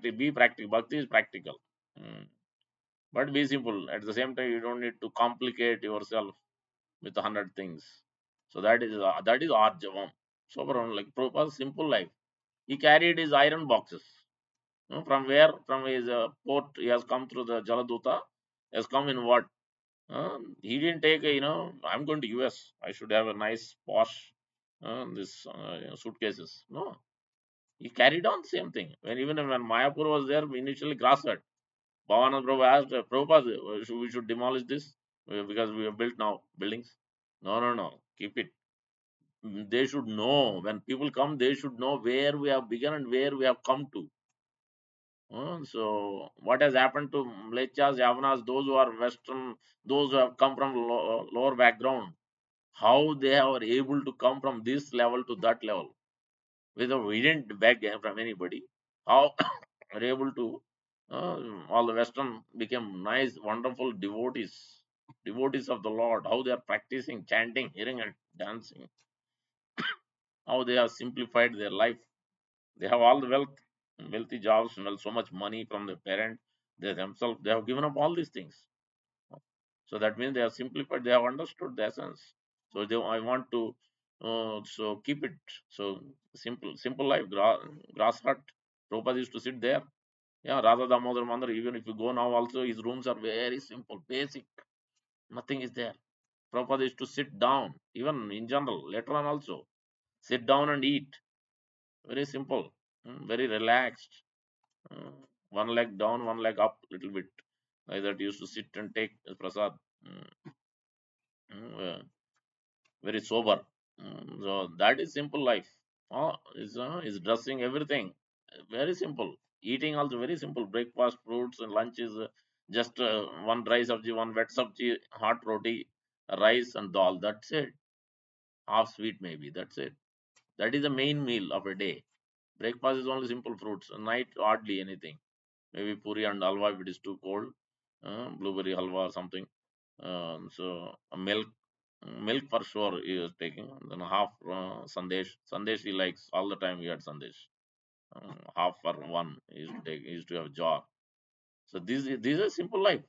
Be practical. Bhakti is practical. Mm, but be simple. At the same time, you don't need to complicate yourself with 100 things. So that is Arjavam. So like Prabhupada's simple life. He carried his iron boxes. From where? From his port. He has come through the Jaladuta. Has come in what? He didn't take I'm going to US. I should have a nice posh this suitcases. No, he carried on same thing. Even when Mayapur was there, initially grass hut. Bhavanand Prabhu asked Prabhupada, we should demolish this because we have built now buildings. No, no, no. Keep it. They should know when people come. They should know where we have begun and where we have come to. So what has happened to Mlechas, Yavanas, those who are Western, those who have come from lower background, how they are able to come from this level to that level without we didn't beg from anybody. How are able to all the Western became nice, wonderful devotees of the Lord. How they are practicing, chanting, hearing, and dancing. How they have simplified their life. They have all the wealthy jobs, well, so much money from the parent. They themselves, they have given up all these things. So that means they have simplified, they have understood the essence. So I want to so keep it so simple life, grass hut. Prabhupada used to sit there. Yeah, Radha Damodar Mandar, even if you go now also, his rooms are very simple, basic. Nothing is there. Prabhupada used to sit down, even in general, later on also. Sit down and eat. Very simple, very relaxed. Uh, one leg down, one leg up, little bit. Like that, used to sit and take prasad. Mm, very sober. So that is simple life. Is dressing everything very simple. Eating also very simple. Breakfast, fruits, and lunch is just one dry sabji, one wet sabji, hot roti, rice and dal. That's it. Half sweet maybe. That's it. That is the main meal of a day. Breakfast is only simple fruits. Night hardly anything. Maybe puri and halwa if it is too cold. Blueberry halwa or something. So milk for sure he is taking. Then half sandesh. Sandesh he likes all the time. He had sandesh. Half for one he used to take. He used to have jar. So this is a simple life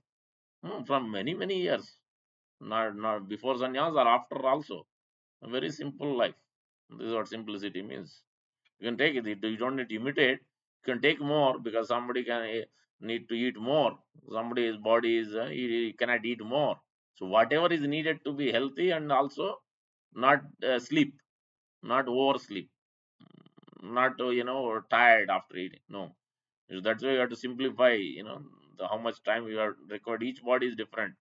from many years. Not before sannyas or after also. A very simple life. This is what simplicity means. You can take it. You don't need to imitate. You can take more because somebody can need to eat more. Somebody's body is he cannot eat more. So whatever is needed to be healthy and also not sleep, not oversleep, not tired after eating. No, so that's why you have to simplify. How much time you are required. Each body is different.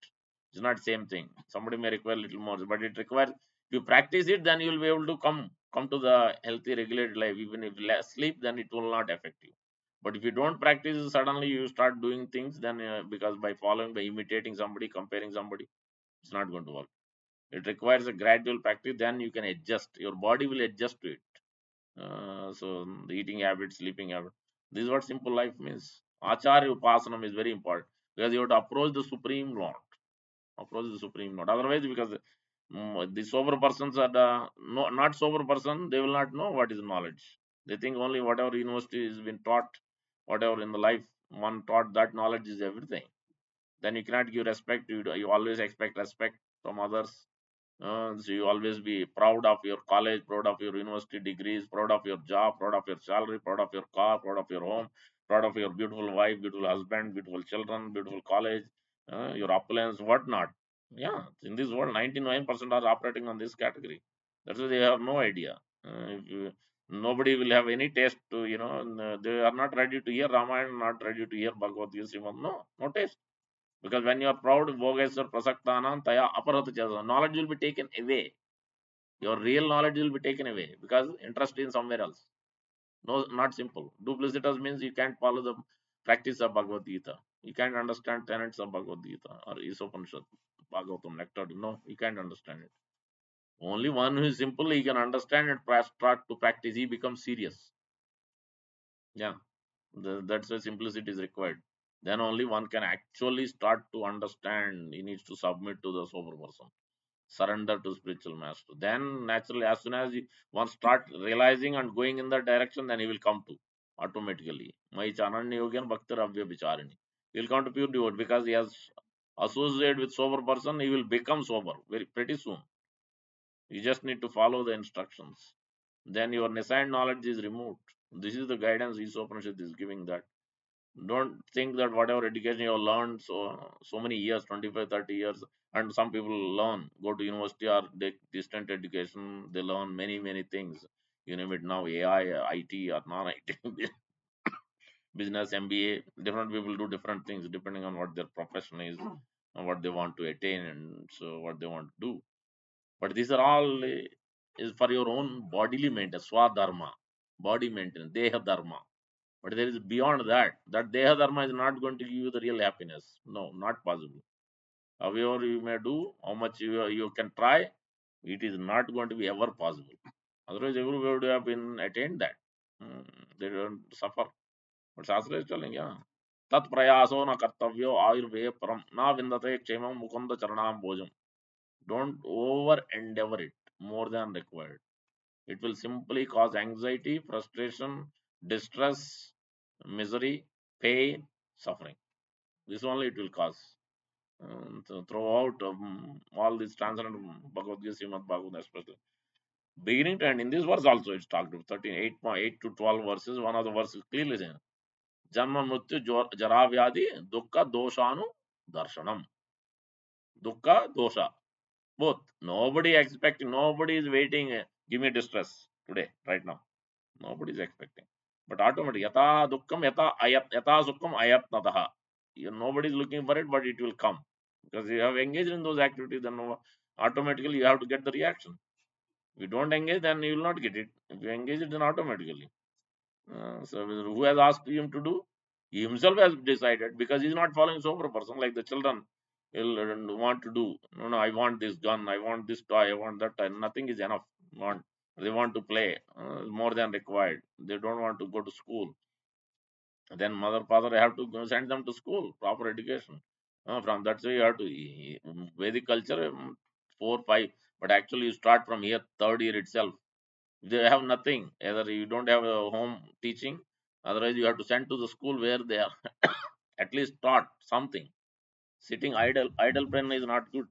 It's not same thing. Somebody may require little more, but it requires. If you practice it, then you will be able to come to the healthy, regulated life. Even if less sleep, then it will not affect you. But if you don't practice, suddenly you start doing things, then because by following, by imitating somebody, comparing somebody, it's not going to work. It requires a gradual practice. Then you can adjust. Your body will adjust to it. So the eating habit, sleeping habit. This is what simple life means. Acharya Upasanam is very important because you have to approach the Supreme Lord. Approach the Supreme Lord. Otherwise, because the sober persons are not sober person, they will not know what is knowledge. They think only whatever university has been taught, whatever in the life one taught, that knowledge is everything. Then you cannot give respect. You always expect respect from others. So you always be proud of your college, proud of your university degrees, proud of your job, proud of your salary, proud of your car, proud of your home, proud of your beautiful wife, beautiful husband, beautiful children, beautiful college, your opulence, whatnot. Yeah, in this world, 99% are operating on this category. That's why they have no idea. Nobody will have any taste to, they are not ready to hear Ramayana, not ready to hear Bhagavad Gita, Srimad. No, no taste. Because when you are proud, Bhogeswar Prasaktanam Taya Aparat Chasa, knowledge will be taken away. Your real knowledge will be taken away because interest in somewhere else. No, not simple. Duplicitous means you can't follow the practice of Bhagavad Gita. You can't understand tenets of Bhagavad Gita or Isopanishad, Bhagavatam, Nectar. No, you can't understand it. Only one who is simple, he can understand and start to practice. He becomes serious. Yeah, that's why simplicity is required. Then only one can actually start to understand. He needs to submit to the sober person, surrender to spiritual master. Then naturally, as soon as one start realizing and going in that direction, then he will come to automatically. My Chananya Yogan Bhakti Ravya Vicharini. He will come to pure devotee because he has associated with sober person. He will become sober very pretty soon. You just need to follow the instructions. Then your assigned knowledge is removed. This is the guidance Isopanishad is giving that. Don't think that whatever education you have learned so many years, 25, 30 years, and some people learn, go to university or take distant education, they learn many things. You name it now, AI, IT or non-IT, business, MBA. Different people do different things depending on what their profession is and what they want to attain and so what they want to do. But these are all is for your own bodily maintenance, swadharma, body maintenance, deha dharma. But there is beyond that. That deha dharma is not going to give you the real happiness. No, not possible. However you may do, how much you can try, it is not going to be ever possible. Otherwise, everybody would have been attained that. Hmm, they don't suffer. But Shastra is telling, yeah. Tat prayaso na kartavyo ayurve param na vindate kshemam mukunda charanam bhojam. Don't over endeavor it more than required. It will simply cause anxiety, frustration, distress, misery, pain, suffering. This only it will cause. So throughout all these transcendental Bhagavad Gita, Srimad Bhagavatam especially, beginning to end, in this verse also it's talked about 13, 8.8 to 12 verses. One of the verses clearly saying, Janma Mrityu Jara Vyadi Dukkha Doshanu Darshanam. Dukkha Dosha. Both. Nobody expecting, nobody is waiting. Give me distress today, right now. Nobody is expecting. But automatically, yata dukkam yata ayat yata sukkam ayat nataha. Nobody is looking for it, but it will come. Because you have engaged in those activities, then automatically you have to get the reaction. If you don't engage, then you will not get it. If you engage it, then automatically. So who has asked him to do? He himself has decided because he's not following sober person like the children will want to do. No, no, I want this gun, I want this toy, I want that toy. Nothing is enough. Want they want to play more than required. They don't want to go to school. Then mother, father have to send them to school, proper education. From that way you have to Vedic culture 4, 5, but actually you start from here third year itself. They have nothing. Either you don't have a home teaching, otherwise you have to send to the school where they are at least taught something. Sitting idle brain is not good.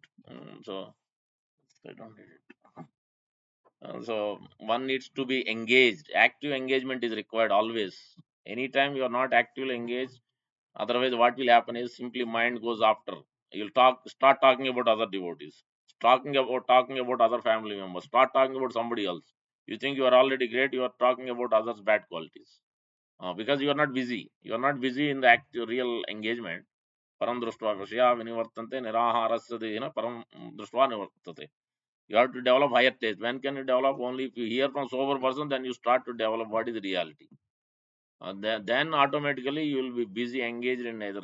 So they don't need it. So one needs to be engaged. Active engagement is required always. Anytime you are not actively engaged, otherwise what will happen is simply mind goes after. You'll start talking about other devotees, talking about other family members, start talking about somebody else. You think you are already great, you are talking about others' bad qualities. Because you are not busy. You are not busy in the active real engagement. Param društva vishya vinivartante niraharasya dehina param društva nivartate. You have to develop higher taste. When can you develop? Only if you hear from sober person, then you start to develop what is reality. Then automatically you will be busy engaged in either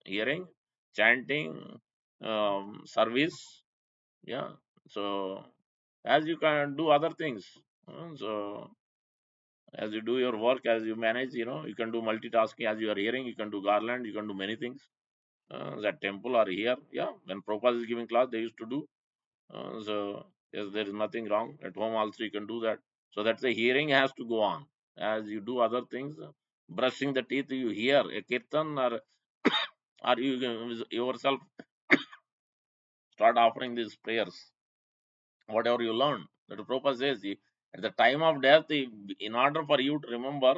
hearing, chanting, service. Yeah. So as you can do other things. So as you do your work, as you manage, you can do multitasking. As you are hearing, you can do garland, you can do many things. That temple or here, yeah. When Prabhupada is giving class, they used to do. So yes, there is nothing wrong. At home also you can do that. So that's the hearing has to go on. As you do other things, brushing the teeth, you hear a kirtan or you yourself start offering these prayers. Whatever you learn. That Prabhupada says, at the time of death, in order for you to remember,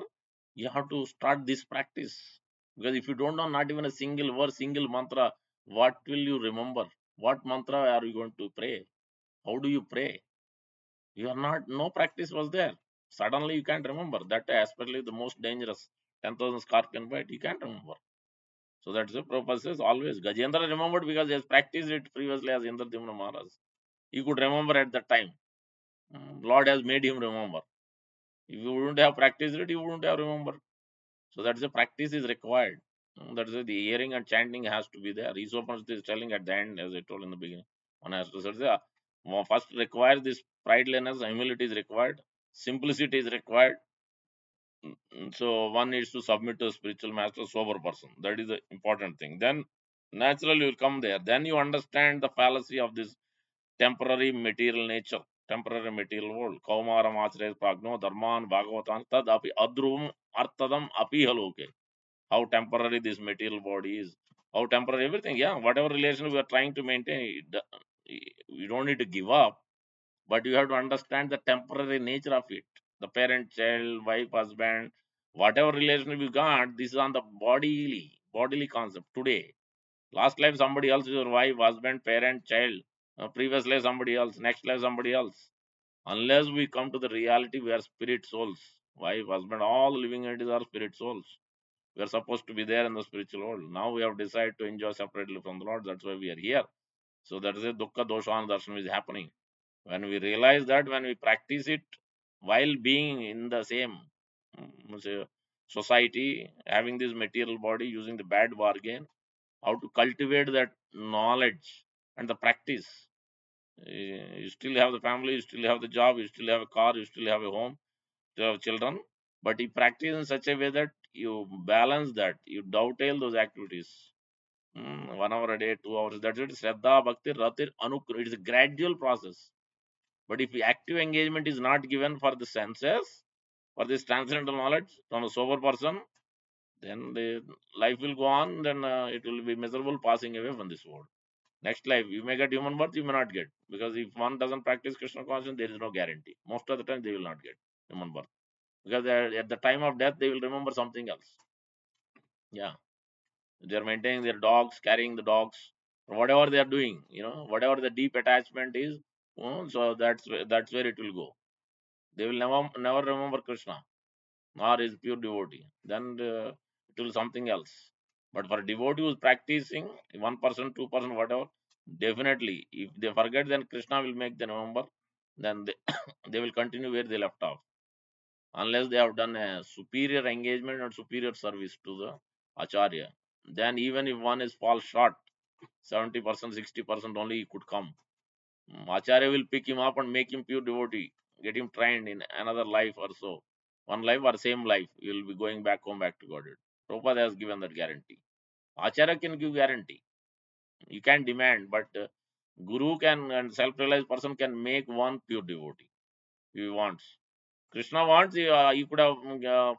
you have to start this practice. Because if you don't know not even a single word, single mantra, what will you remember? What mantra are you going to pray? How do you pray? You are not, no practice was there. Suddenly you can't remember. That especially the most dangerous 10,000 scorpion bite, you can't remember. So that's the Prabhupada says always. Gajendra remembered because he has practiced it previously as Indradimna Maharaj. He could remember at that time. Lord has made him remember. If you wouldn't have practiced it, you wouldn't have remembered. So that's the practice is required. That is the hearing and chanting has to be there. Esopanishad is telling at the end, as I told in the beginning. One has to say, first require this prideliness, humility is required, simplicity is required. So one needs to submit to a spiritual master, sober person. That is the important thing. Then naturally you will come there. Then you understand the fallacy of this temporary material nature, temporary material world. Kaumaram Acharya Pragno Dharman Bhagavatam Tad api adrum artadam api haloke. How temporary this material body is. How temporary everything. Yeah, whatever relation we are trying to maintain, you don't need to give up, but you have to understand the temporary nature of it. The parent, child, wife, husband, whatever relation we got, this is on the bodily concept today. Last life somebody else is your wife, husband, parent, child. Previous life somebody else, next life somebody else. Unless we come to the reality, we are spirit souls. Wife, husband, all living entities are spirit souls. We are supposed to be there in the spiritual world. Now we have decided to enjoy separately from the Lord. That's why we are here. So that is a dukkha dosha darshan is happening. When we realize that, when we practice it while being in the same say, society, having this material body, using the bad bargain, how to cultivate that knowledge and the practice. You still have the family, you still have the job, you still have a car, you still have a home, you have children, but you practice in such a way that you balance that, you dovetail those activities. 1 hour a day, 2 hours. That's it. Shraddha, Bhakti, Ratir, Anukra. It is a gradual process. But if active engagement is not given for the senses, for this transcendental knowledge from a sober person, then the life will go on. Then it will be miserable passing away from this world. Next life, you may get human birth, you may not get. Because if one doesn't practice Krishna consciousness, there is no guarantee. Most of the time, they will not get human birth. Because at the time of death, they will remember something else. Yeah. They are maintaining their dogs, carrying the dogs, or whatever they are doing, whatever the deep attachment is. So that's where it will go. They will never remember Krishna nor his pure devotee. Then it will something else. But for devotee who is practicing, 1%, 2%, whatever, definitely, if they forget, then Krishna will make them remember. Then they, they will continue where they left off, unless they have done a superior engagement and superior service to the acharya. Then even if one is fall short, 70%, 60% only he could come. Acharya will pick him up and make him pure devotee, get him trained in another life or so. One life or same life, he will be going back home, back to Godhead. Prabhupada has given that guarantee. Acharya can give guarantee. You can demand, but Guru can and self-realized person can make one pure devotee if he wants. Krishna wants, he could have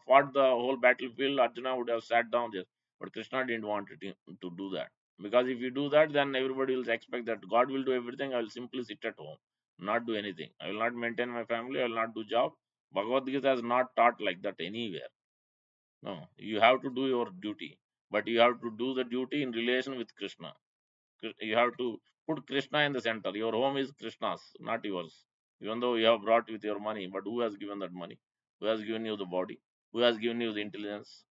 fought the whole battlefield. Arjuna would have sat down there. But Krishna didn't want to do that. Because if you do that, then everybody will expect that God will do everything. I will simply sit at home, not do anything. I will not maintain my family. I will not do job. Bhagavad Gita has not taught like that anywhere. No, you have to do your duty. But you have to do the duty in relation with Krishna. You have to put Krishna in the center. Your home is Krishna's, not yours. Even though you have brought with your money, but who has given that money? Who has given you the body? Who has given you the intelligence?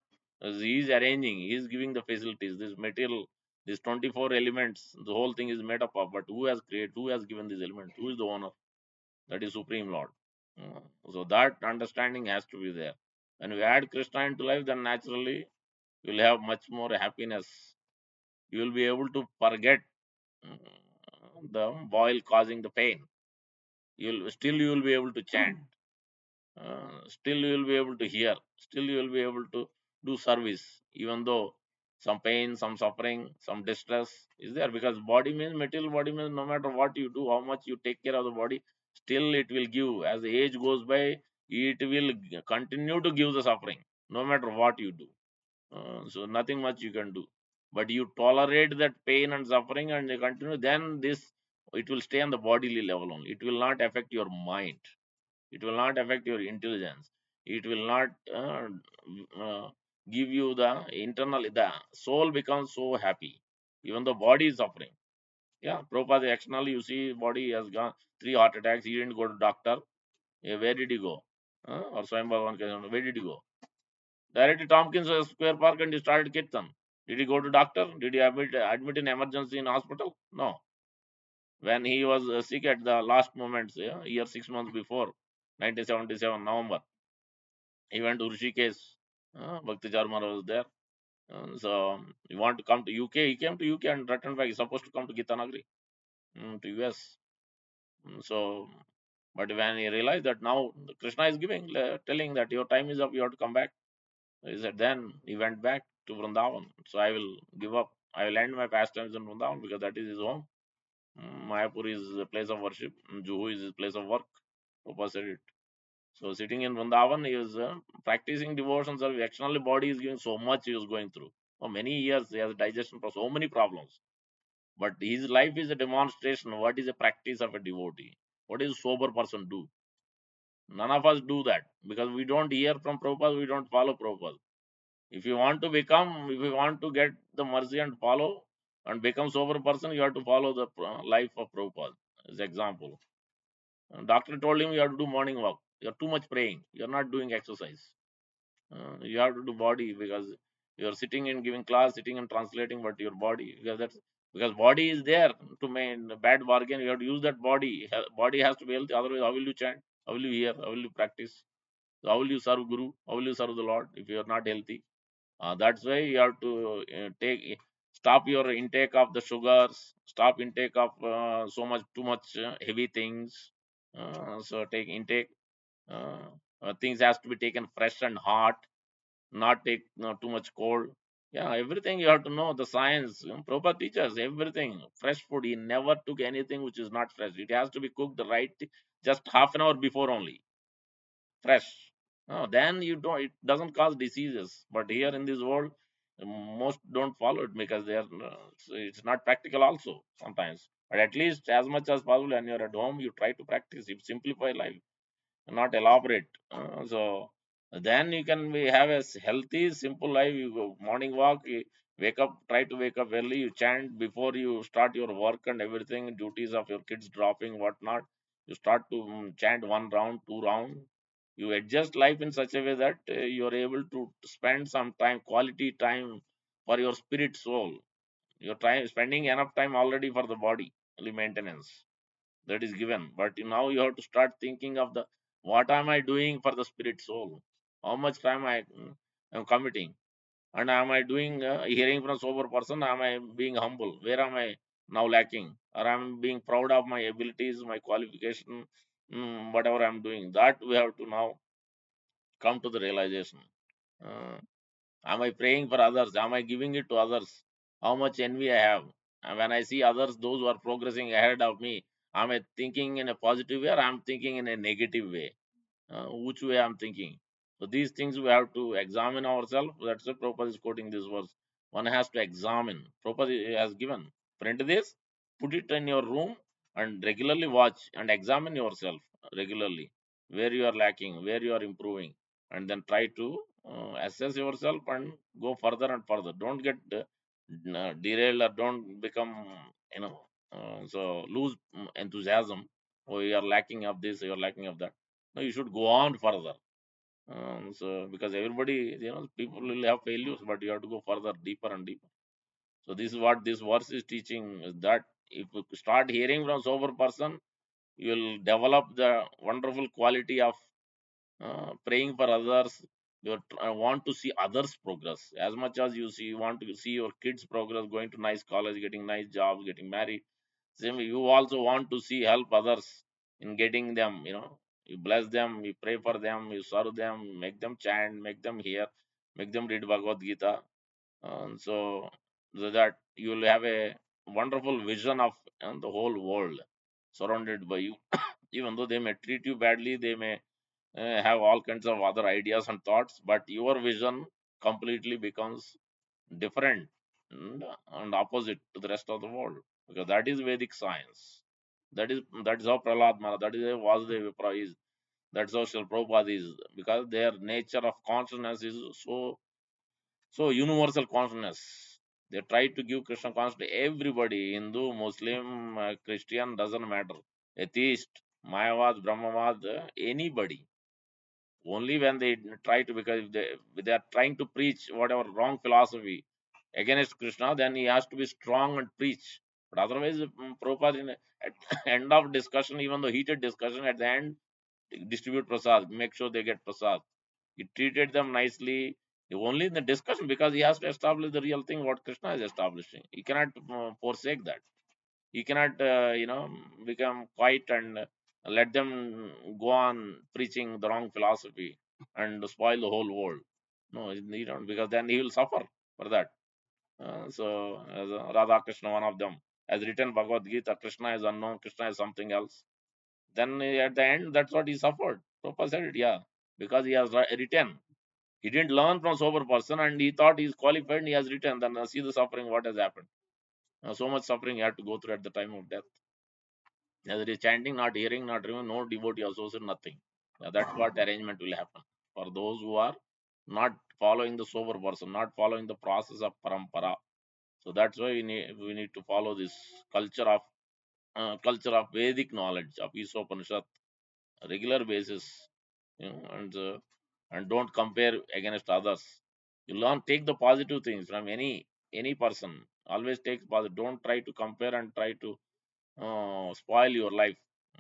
As he is arranging, he is giving the facilities, this material, these 24 elements, the whole thing is made up of. But who has created? Who has given these elements? Who is the owner? That is Supreme Lord. So that understanding has to be there. When we add Krishna into life, then naturally you will have much more happiness. You will be able to forget the boil causing the pain. You will be able to chant. Still you will be able to hear. Still you will be able to do service, even though some pain, some suffering, some distress is there. Because body means material body means no matter what you do, how much you take care of the body, still it will give. As the age goes by, it will continue to give the suffering, no matter what you do. So nothing much you can do. But you tolerate that pain and suffering and you continue, then this it will stay on the bodily level only. It will not affect your mind. It will not affect your intelligence. It will not uh, give you the internal. The soul becomes so happy, even though body is suffering. Yeah, Prabhupada externally you see body has gone 3 heart attacks. He didn't go to doctor. Where did he go? Or Swayam Bhagavan, where did he go? Directly Tompkins Square Park and he started Kirtan. Did he go to doctor? Did he admit in emergency in hospital? No. When he was sick at the last moments, yeah, year 6 months before, 1977 November, he went to Rishikesh. Bhakti Charmar was there. So you want to come to UK? He came to UK and returned back. He's supposed to come to Gitanagari, to US. So, but when he realized that now Krishna is giving, telling that your time is up, you have to come back. He said, then he went back to Vrindavan. So I will give up. I will end my pastimes in Vrindavan because that is his home. Mayapur is a place of worship. Juhu is his place of work. Prabhupada said it. So sitting in Vrindavan, he was practicing devotion service. Externally, body is giving so much he was going through. For many years, he has digestion for so many problems. But his life is a demonstration. What is a practice of a devotee? What is a sober person do? None of us do that because we don't hear from Prabhupada, we don't follow Prabhupada. If you want to become, if you want to get the mercy and follow and become sober person, you have to follow the life of Prabhupada. As example, doctor told him you have to do morning walk. You are too much praying. You are not doing exercise. You have to do body because you are sitting and giving class, sitting and translating, but your body because that's because body is there to make a bad bargain. You have to use that body. Body has to be healthy. Otherwise, how will you chant? How will you hear? How will you practice? How will you serve Guru? How will you serve the Lord if you are not healthy? That's why you have to stop your intake of the sugars, stop intake of so much too much heavy things. So take intake. Uh, Things has to be taken fresh and hot, not take too much cold. Yeah, everything you have to know the science. Prabhupada teaches everything. Fresh food. He never took anything which is not fresh. It has to be cooked right, just half an hour before only fresh. Then you don't. It doesn't cause diseases. But here in this world, most don't follow it because they are. It's not practical also sometimes. But at least as much as possible, when you're at home, you try to practice. You simplify life, not elaborate. So then you can have a healthy, simple life. You go morning walk. You wake up. Try to wake up early. You chant before you start your work and everything. Duties of your kids dropping whatnot. You start to chant one round, two round. You adjust life in such a way that you are able to spend some time, quality time for your spirit soul. You're trying spending enough time already for the body only maintenance that is given. But now you have to start thinking of the what am I doing for the spirit soul? How much time I am committing? And am I doing hearing from a sober person? Am I being humble? Where am I now lacking? Or am I being proud of my abilities, my qualification, whatever I'm doing? That we have to now come to the realization. Uh, am I praying for others? Am I giving it to others? How much envy I have? And when I see others, those who are progressing ahead of me, am I thinking in a positive way or am thinking in a negative way? Which way I'm thinking? So these things we have to examine ourselves. That's why Prabhupada is quoting this verse. One has to examine. Prabhupada has given. Print this, put it in your room, and regularly watch and examine yourself regularly. Where you are lacking, where you are improving, and then try to assess yourself and go further and further. Don't get derailed or don't become, you know, so lose enthusiasm. Oh, you are lacking of this, you are lacking of that. No, you should go on further. So because everybody, people will have failures, but you have to go further, deeper and deeper. So this is what this verse is teaching: is that if you start hearing from sober person, you will develop the wonderful quality of praying for others. You want to see others progress as much as you see. You want to see your kids progress, going to nice college, getting nice jobs, getting married. Same, you also want to see help others in getting them. You bless them, you pray for them, you serve them, make them chant, make them hear, make them read Bhagavad Gita. So that you will have a wonderful vision of the whole world surrounded by you. Even though they may treat you badly, they may have all kinds of other ideas and thoughts, but your vision completely becomes different and opposite to the rest of the world because that is Vedic science. That is how Prahlad Maharaj, that is how Vasudeva Vipra is. That's how Srila Prabhupada is because their nature of consciousness is so universal consciousness. They try to give Krishna consciousness to everybody, Hindu, Muslim, Christian, doesn't matter. Atheist, Mayavad, Brahmavad, anybody. Only when they try to, because if they are trying to preach whatever wrong philosophy against Krishna, then he has to be strong and preach. But otherwise, Prabhupada, at the end of discussion, even though heated discussion, at the end, distribute prasad, make sure they get prasad. He treated them nicely. Only in the discussion, because he has to establish the real thing what Krishna is establishing. He cannot forsake that. He cannot, become quiet and let them go on preaching the wrong philosophy and spoil the whole world. No, he don't, because then he will suffer for that. So, as Radha Krishna, one of them, has written Bhagavad Gita, Krishna is unknown, Krishna is something else. Then at the end, that's what he suffered. Prabhupada said it, yeah, because he has written. He didn't learn from sober person and he thought he's qualified and he has written. Then see the suffering, what has happened. So much suffering he had to go through at the time of death. There is chanting, not hearing, not remembering, no devotee associate, nothing. That's what arrangement will happen for those who are not following the sober person, not following the process of parampara. So that's why we need to follow this culture of Vedic knowledge of Isopanishad regular basis, and don't compare against others. You learn, take the positive things from any person. Always take positive. Don't try to compare and try to spoil your life.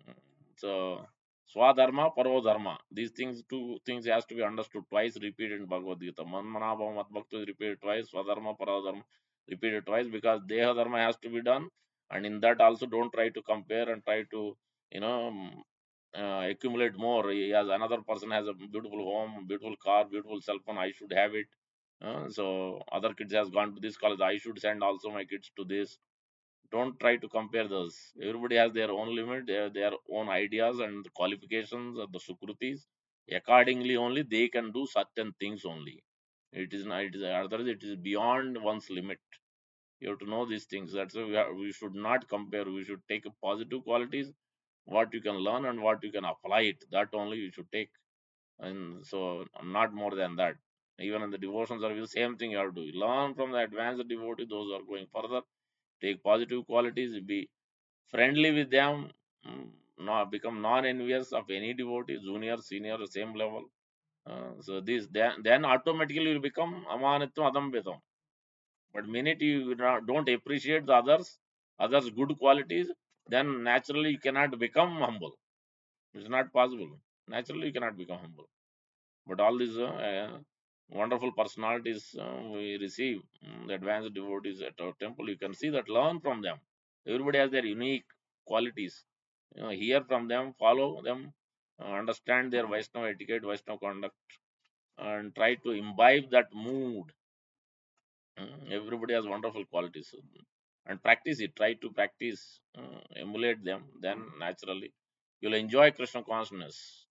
Mm, So, swadharma, parodharma. These things, two things has to be understood twice, repeated in Bhagavad Gita. Manmanabha Matbhakta is repeated twice, swadharma, parodharma repeated twice, because deha dharma has to be done. And in that also, don't try to compare and try to, you know, accumulate more. He has another person has a beautiful home, beautiful car, beautiful cell phone. I should have it. So other kids has gone to this college. I should send also my kids to this. Don't try to compare those. Everybody has their own limit, their own ideas and qualifications of the sukrutis. Accordingly, only they can do certain things only. It is not. It is otherwise. It is beyond one's limit. You have to know these things. That's why we should not compare. We should take positive qualities, what you can learn and what you can apply it. That only you should take. And so, not more than that. Even in the devotion service, same thing you have to do. Learn from the advanced devotee, those who are going further. Take positive qualities, be friendly with them, not become non-envious of any devotee, junior, senior, same level. So this then automatically you become amanitvam adambitam. But minute you don't appreciate the others good qualities, then naturally you cannot become humble. It's not possible. Naturally you cannot become humble. But all these wonderful personalities we receive, the advanced devotees at our temple, you can see that, learn from them. Everybody has their unique qualities. Hear from them, follow them, understand their Vaishnava etiquette, Vaishnava conduct, and try to imbibe that mood. Everybody has wonderful qualities, and practice it. Try to practice, emulate them. Then naturally, you'll enjoy Krishna consciousness.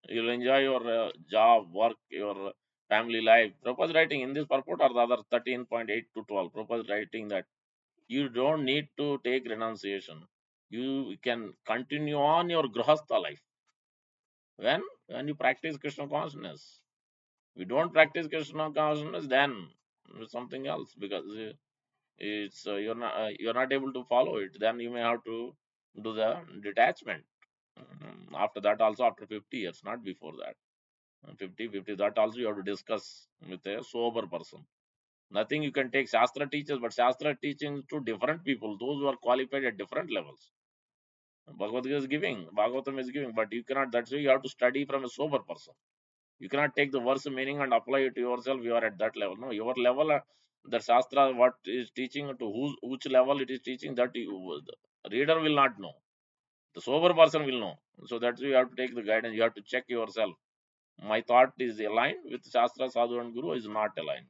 You'll enjoy your job, work, your family life. Prabhupada writing in this purport or the other 13.8 to 12. Prabhupada writing that you don't need to take renunciation. You can continue on your grahastha life when you practice Krishna consciousness. We don't practice Krishna consciousness, then it's something else, because it's you're not able to follow it. Then you may have to do the detachment. After that, also after 50 years, not before that. 50 that also you have to discuss with a sober person. Nothing you can take Shastra teachers, but Shastra teaching to different people, those who are qualified at different levels. Bhagavad Gita is giving, Bhagavatam is giving, but you cannot. That's why you have to study from a sober person. You cannot take the verse meaning and apply it to yourself. You are at that level. No, your level, the Shastra, what is teaching to which level it is teaching, that the reader will not know. The sober person will know. So that's why you have to take the guidance. You have to check yourself. My thought is aligned with Shastra, Sadhu, and Guru is not aligned.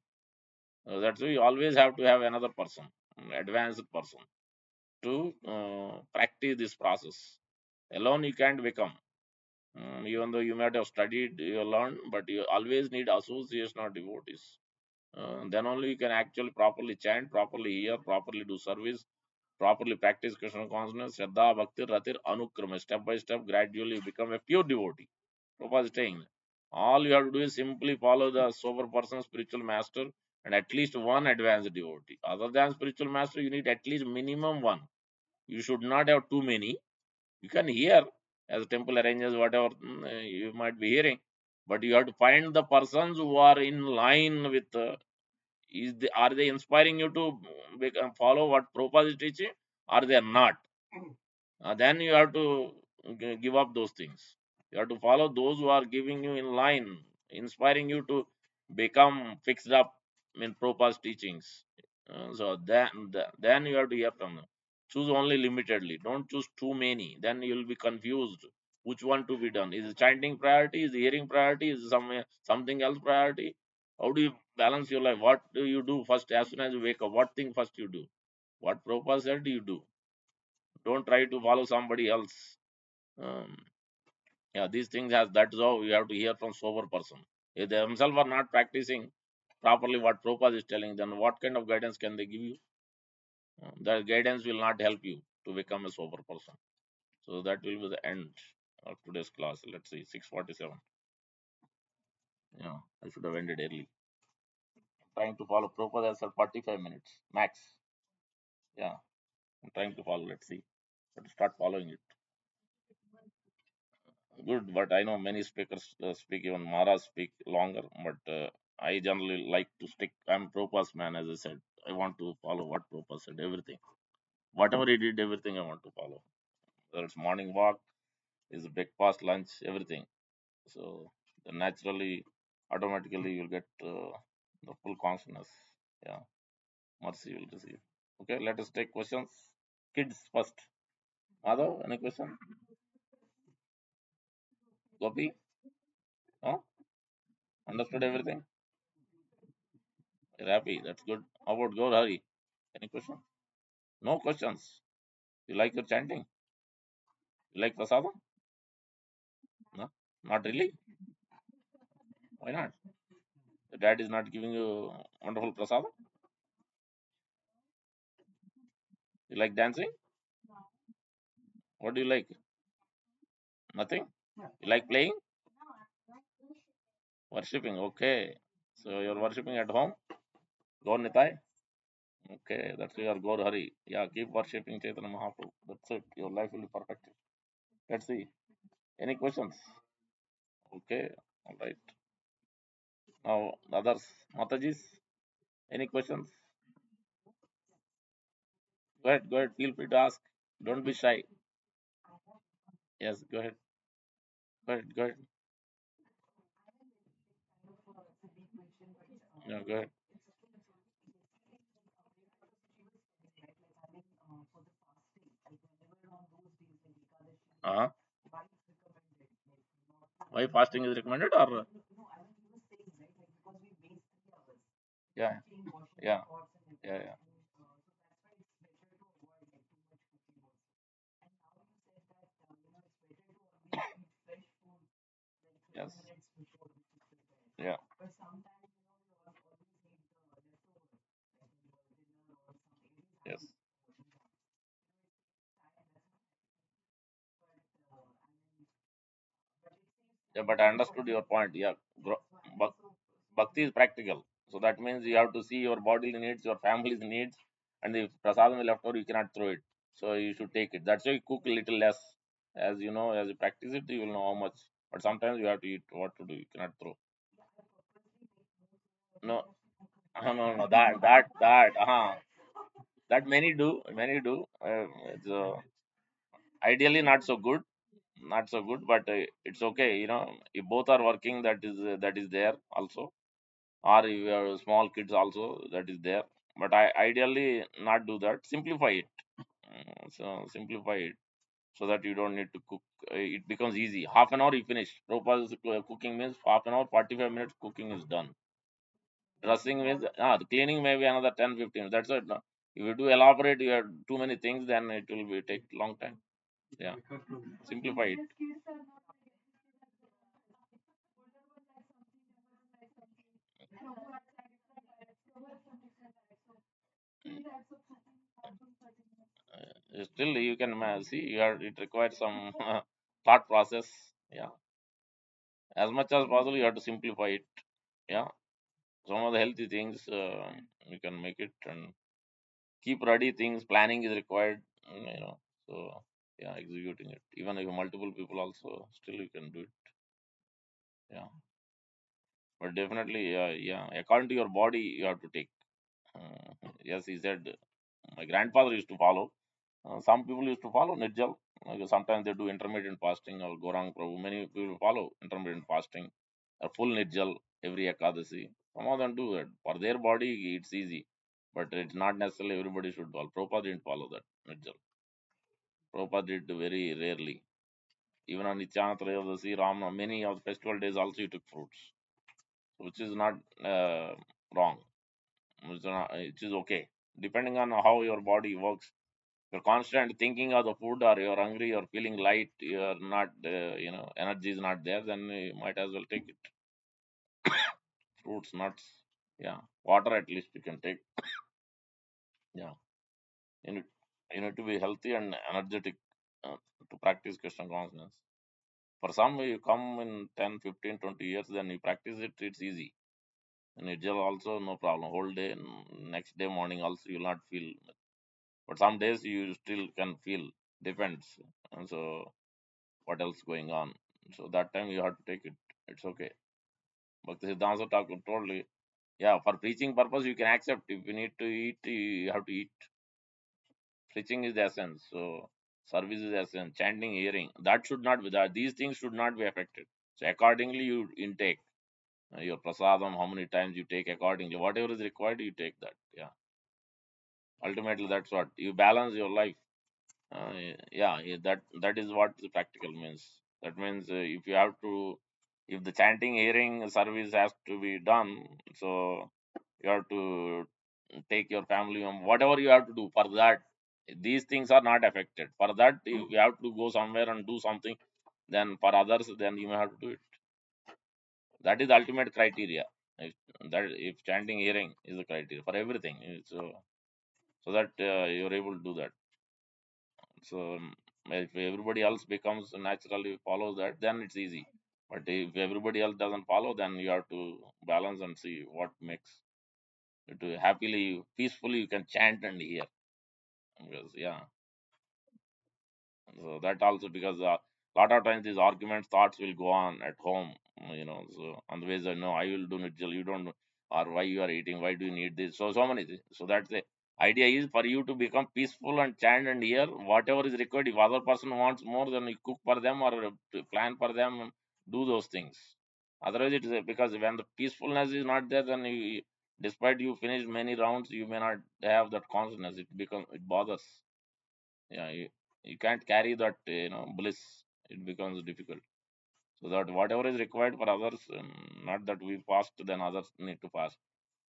That's why you always have to have another person, advanced person, to practice this process. Alone you can't become. Even though you might have studied, you learn, but you always need association of devotees. Then only you can actually properly chant, properly hear, properly do service, properly practice Krishna consciousness, Shraddha, Bhakti, Ratir, Anukrama. Step by step, gradually you become a pure devotee. Prabhupada is saying, all you have to do is simply follow the sober person, spiritual master, and at least one advanced devotee. Other than spiritual master, you need at least minimum one. You should not have too many. You can hear as temple arranges whatever you might be hearing, but you have to find the persons who are in line with. Are they inspiring you to follow what Prabhupada is teaching? Are they not? Then you have to give up those things. You have to follow those who are giving you in line, inspiring you to become fixed up in Prabhupada's teachings. So then you have to hear from them. Choose only limitedly. Don't choose too many. Then you will be confused. Which one to be done? Is chanting priority? Is hearing priority? Is something else priority? How do you balance your life? What do you do first as soon as you wake up? What thing first you do? What Prabhupada said you do. Don't try to follow somebody else. Um, yeah, these things has that's how you have to hear from sober person. If they themselves are not practicing properly what Prabhupada is telling, then what kind of guidance can they give you? That guidance will not help you to become a sober person. So that will be the end of today's class. Let's see, 6:47. Yeah, I should have ended early. Trying to follow Prabhupada has said 45 minutes max. Yeah, I'm trying to follow. Let's see. But start following it. Good, but I know many speakers speak, even Maharaj speak longer, but I generally like to stick. I'm Prabhupada's man, as I said. I want to follow what Prabhupada said, everything. Whatever he did, everything I want to follow. Whether it's morning walk, his breakfast, lunch, everything. So then naturally, automatically, you'll get the full consciousness. Yeah, mercy will receive. Okay, let us take questions. Kids first. Madhav, any question? Gopi? Huh? Understood everything? You're happy. That's good. How about Gaur Hari? Any question? No questions. You like your chanting? You like prasadam? No? Not really? Why not? The dad is not giving you wonderful prasadam? You like dancing? What do you like? Nothing? You like playing? Worshipping. Okay. So you're worshipping at home? Gaur Nitai? Okay. That's your Gaur Hari. Yeah, keep worshipping Chaitanya Mahaprabhu. That's it. Your life will be perfect. Let's see. Any questions? Okay. All right. Now, others, Matajis, any questions? Go ahead. Go ahead. Feel free to ask. Don't be shy. Yes, go ahead. Go ahead. Go ahead. Yeah, go ahead. Uh-huh. Why fasting is recommended or yeah, yeah, yeah, yeah. Yes. Yeah. Yes. Yeah, but I understood your point. Yeah. Bhak- Bhakti is practical. So that means you have to see your bodily needs, your family's needs, and if prasadam is left over, you cannot throw it. So you should take it. That's why you cook a little less. As you know, as you practice it, you will know how much. But sometimes you have to eat what to do. You cannot throw. No, no, no. That many do. Many do. It's, ideally, not so good. Not so good, but it's okay. You know, if both are working, that is there also. Or if you have small kids also, that is there. But I ideally not do that. Simplify it. So simplify it so that you don't need to cook. It becomes easy. Half an hour you finish. Prabhupada's cooking means half an hour, 45 minutes cooking is done. Dressing means the cleaning maybe another 10, 15. That's it. No? If you do elaborate, you have too many things, then it will be take long time. Yeah, simplify it. Still, you can see you are, it requires some thought process. Yeah, as much as possible, you have to simplify it. Yeah, some of the healthy things you can make it and keep ready things. Planning is required. You know, so yeah, executing it. Even if multiple people also, still you can do it. Yeah, but definitely, yeah, according to your body, you have to take. Yes, he said. My grandfather used to follow. Some people used to follow Nirjal. Sometimes they do intermittent fasting or Gorang Prabhu. Many people follow intermittent fasting, full Nirjal every Ekadasi. Some of them do that. For their body, it's easy. But it's not necessarily everybody should follow. Prabhupada didn't follow that. Prabhupada did very rarely. Even on Nityananda Trayodasi, Ram, many of the festival days also he took fruits, which is not wrong. It is okay. Depending on how your body works, you're constant thinking of the food, or you're hungry, you're feeling light, you're not, energy is not there, then you might as well take it. Fruits, nuts, yeah, water at least you can take. Yeah, you need, you need to be healthy and energetic to practice Krishna consciousness. For some, you come in 10, 15, 20 years, then you practice it, it's easy. And it will also no problem. Whole day, next day morning also you'll not feel. But some days you still can feel. Depends. And so what else going on? So that time you have to take it. It's okay. Bhakti Siddhanta Thakur told you, yeah, for preaching purpose you can accept. If you need to eat, you have to eat. Preaching is the essence. So service is the essence. Chanting, hearing, that should not be that. These things should not be affected. So accordingly you intake your prasadam, how many times you take accordingly. Whatever is required, you take that. Yeah. Ultimately, that's what you balance your life. That is what the practical means. That means if you have to, if the chanting, hearing service has to be done, so you have to take your family home, whatever you have to do for that. These things are not affected. For that, if you have to go somewhere and do something, then for others, then you may have to do it. That is the ultimate criteria. If, that if chanting, hearing is the criteria for everything, so that you're able to do that. So if everybody else becomes naturally follows that, then it's easy. But if everybody else doesn't follow, then you have to balance and see what makes you to happily, peacefully you can chant and hear. Because yeah, so that also because a lot of times these arguments, thoughts will go on at home, So on the ways I know I will do it, you don't, or why you are eating, why do you need this? So many things. So that's the idea is for you to become peaceful and chant and hear whatever is required. If other person wants more, then you cook for them or plan for them, do those things. Otherwise, it is because when the peacefulness is not there, then despite you finish many rounds, you may not have that consciousness. It bothers. Yeah, you can't carry that bliss. It becomes difficult. So that whatever is required for others, not that we fast, then others need to fast.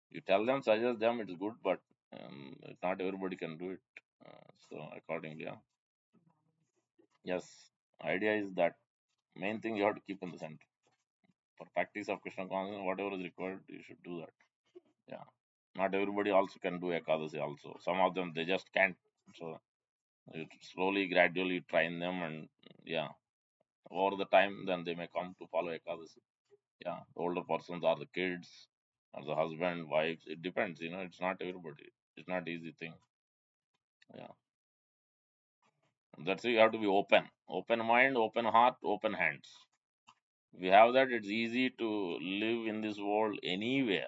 You tell them, suggest them, it's good, but not everybody can do it. So accordingly, yeah. Yes, idea is that main thing you have to keep in the center. For practice of Krishna consciousness, whatever is required, you should do that. Yeah, not everybody also can do Ekadasi also. Some of them they just can't. So you slowly, gradually train them, and yeah, over the time, then they may come to follow Ekadasi. Yeah, the older persons are the kids or the husband, wives. It depends, it's not everybody. It's not easy thing. Yeah. That's why you have to be open. Open mind, open heart, open hands. If you have that, it's easy to live in this world anywhere.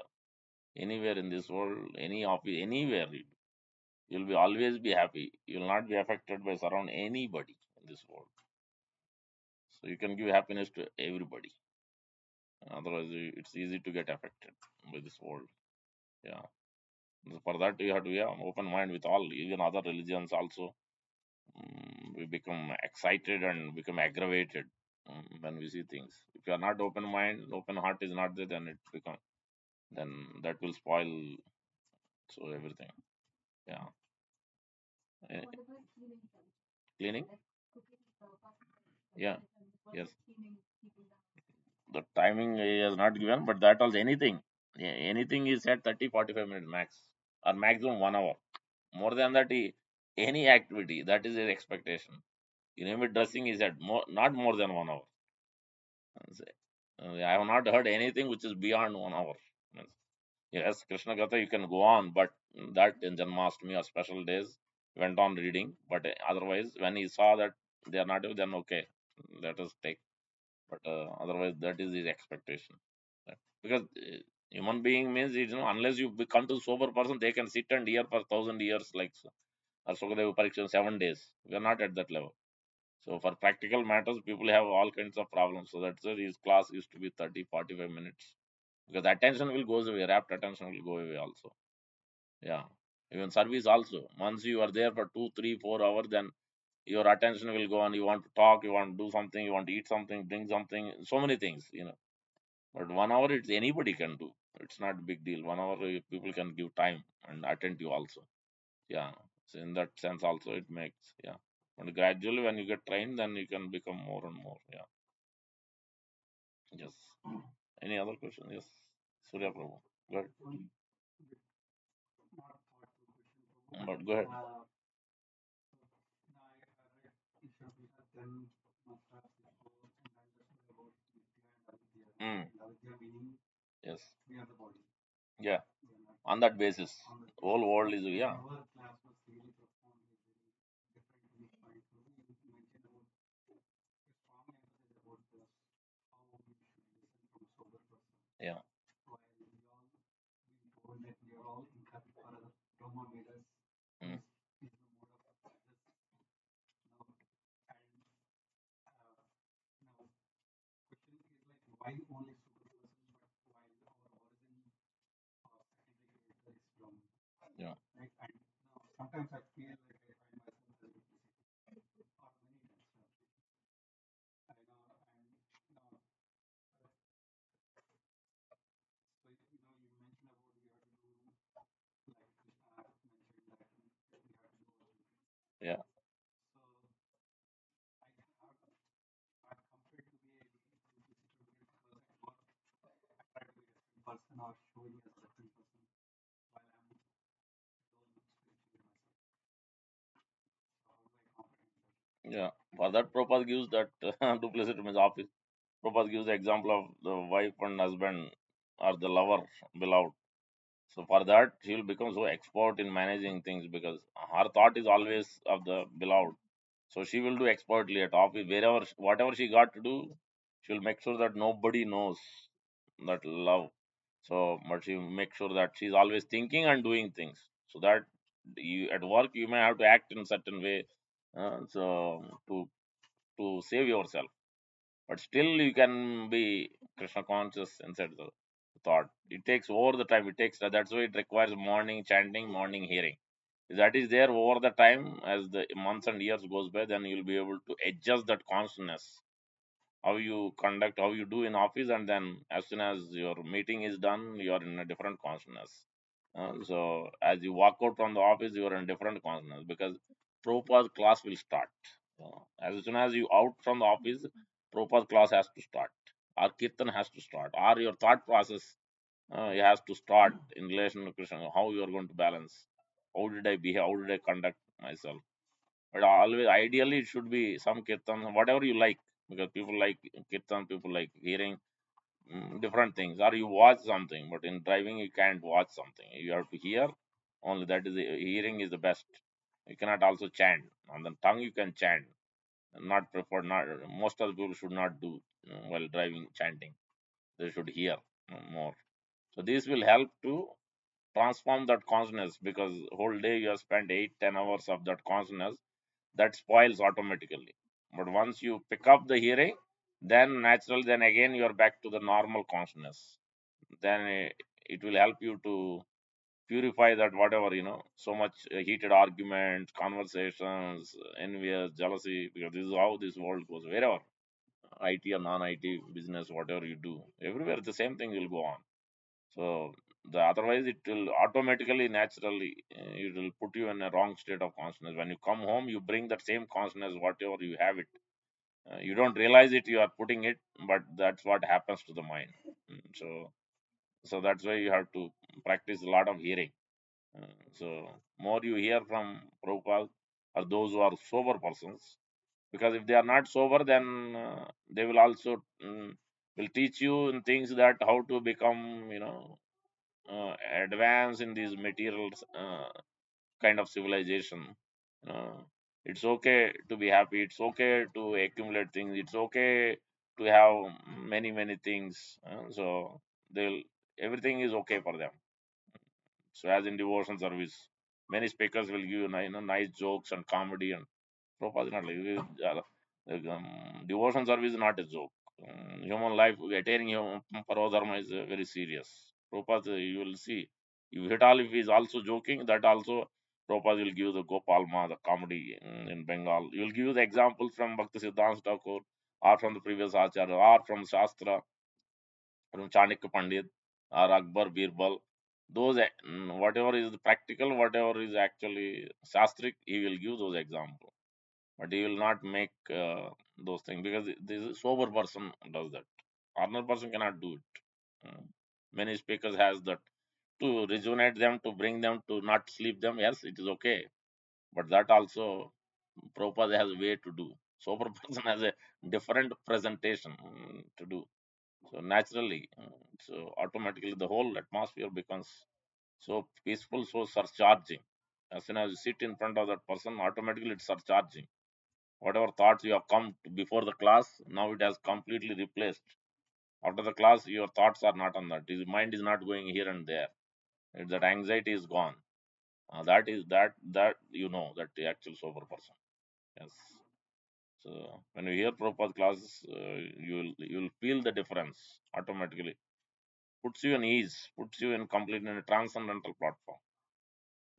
Anywhere in this world, any office, anywhere. You'll be always be happy. You'll not be affected by surround anybody in this world. So you can give happiness to everybody. Otherwise, it's easy to get affected by this world. Yeah. So for that, you have to have open mind with all, even other religions also. We become excited and become aggravated when we see things. If you are not open mind, open heart is not there, then that will spoil so everything. Yeah. Eh, Cleaning. Yeah. Yes. The timing is not given, but that was anything. Anything is at 30, 45 minutes max, or maximum 1 hour. More than that, any activity, that is his expectation. You name it, dressing is at not more than 1 hour. I have not heard anything which is beyond 1 hour. Means, yes, Krishna Gatha you can go on, but that in Janmashtami or special days went on reading. But otherwise, when he saw that they are not, then okay, let us take. But otherwise, that is his expectation. Because human being means, unless you become to sober person, they can sit and hear for 1,000 years like Sukadeva Pariksha 7 days. We are not at that level. So for practical matters, people have all kinds of problems. So that's why his class used to be 30, 45 minutes. because attention will goes away. Rapt attention will go away also. Yeah. Even service also. Once you are there for 2, 3, 4 hours, then your attention will go on. You want to talk, you want to do something, you want to eat something, drink something, so many things. But 1 hour, it's anybody can do. It's not a big deal. 1 hour, people can give time and attend you also. Yeah. So in that sense, also it makes, yeah. And gradually, when you get trained, then you can become more and more. Yeah. Yes. Any other question? Yes. Surya Prabhu. Go ahead. But go ahead. Mm. Yes. Yeah. On that basis, whole world is, yeah. Yeah. Mm. Yeah. Yeah. Yeah. For that, Prabhupada gives that duplicity means office. Prabhupada gives the example of the wife and husband or the lover, beloved. So for that, she will become so expert in managing things because her thought is always of the beloved. So she will do expertly at office, wherever, whatever she got to do, she will make sure that nobody knows that love. So, but she make sure that she's always thinking and doing things. So that you at work you may have to act in certain way, so to save yourself, but still you can be Krishna conscious inside the thought. It takes over the time. It takes that's why it requires morning chanting, morning hearing. If that is there over the time as the months and years goes by, then you'll be able to adjust that consciousness. How you conduct, how you do in office, and then as soon as your meeting is done, you are in a different consciousness. So as you walk out from the office, you are in different consciousness because Prabhupada's class will start. As soon as you out from the office, Prabhupada's class has to start. Our kirtan has to start. Or your thought process it has to start in relation to Krishna. How you are going to balance? How did I behave? How did I conduct myself? But always, ideally, it should be some kirtan, whatever you like, because people like kirtan, people like hearing different things, or you watch something. But in driving, you can't watch something. You have to hear. Only that is hearing is the best. You cannot also chant on the tongue. You can chant, not preferred. Not most of the people should not do while driving chanting. They should hear more. So this will help to transform that consciousness because whole day you have spent 8, 10 hours of that consciousness that spoils automatically. But once you pick up the hearing, then naturally, then again you are back to the normal consciousness. Then it will help you to purify that whatever so much heated arguments, conversations, envious, jealousy. Because this is how this world goes. Wherever IT or non-IT business, whatever you do, everywhere the same thing will go on. So the otherwise it will automatically, naturally, it will put you in a wrong state of consciousness. When you come home, you bring that same consciousness, whatever you have it. You don't realize it, you are putting it, but that's what happens to the mind. So that's why you have to practice a lot of hearing. So more you hear from Prabhupada or those who are sober persons, because if they are not sober, then they will also will teach you in things that how to become advance in these material kind of civilization. Uh, it's okay to be happy. It's okay to accumulate things. It's okay to have many things. So they'll everything is okay for them. So as in devotion service, many speakers will give you nice jokes and comedy and Prabhupada is not like devotion service is not a joke. Human life, attaining human parodharma is very serious. Prabhupada, you will see, if hit all, if he is also joking, that also Prabhupada will give the Gopalma, the comedy in Bengal. You will give the examples from Bhakti Siddhanta Thakur, or from the previous Acharya, or from Shastra, from Chanakya Pandit, or Akbar, Birbal. Those, whatever is the practical, whatever is actually Shastric, he will give those examples. But he will not make those things because this is sober person does that. Ordinary person cannot do it. Many speakers has that to rejuvenate them, to bring them to not sleep them. Yes, it is okay, but that also Prabhupada has a way to do. Sober person has a different presentation to do. So naturally, so automatically the whole atmosphere becomes so peaceful, so surcharging. As soon as you sit in front of that person, automatically it's surcharging. Whatever thoughts you have come to before the class, now it has completely replaced. After the class, your thoughts are not on that. His mind is not going here and there. That anxiety is gone. That is that you know that the actual sober person. Yes. So when you hear Prabhupada classes, you'll feel the difference automatically. Puts you in ease, puts you in complete in a transcendental platform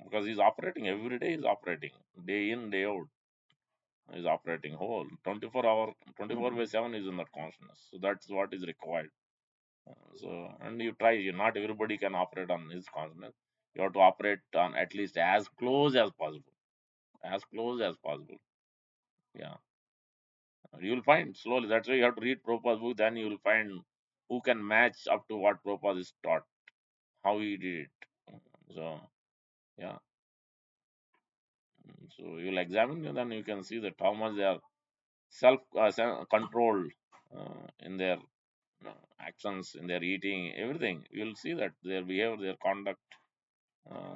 because he's operating every day. He's operating day in day out. He's operating whole 24 hour, 24/7 is in that consciousness. So that's what is required. So, and you try, not everybody can operate on his consciousness. You have to operate on at least as close as possible. As close as possible. Yeah. You will find slowly. That's why you have to read Prabhupada's book, then you will find who can match up to what Prabhupada is taught, how he did it. So, yeah. So you'll examine and then you can see that how much they are self controlled in their actions, in their eating, everything. You'll see that their behavior, their conduct.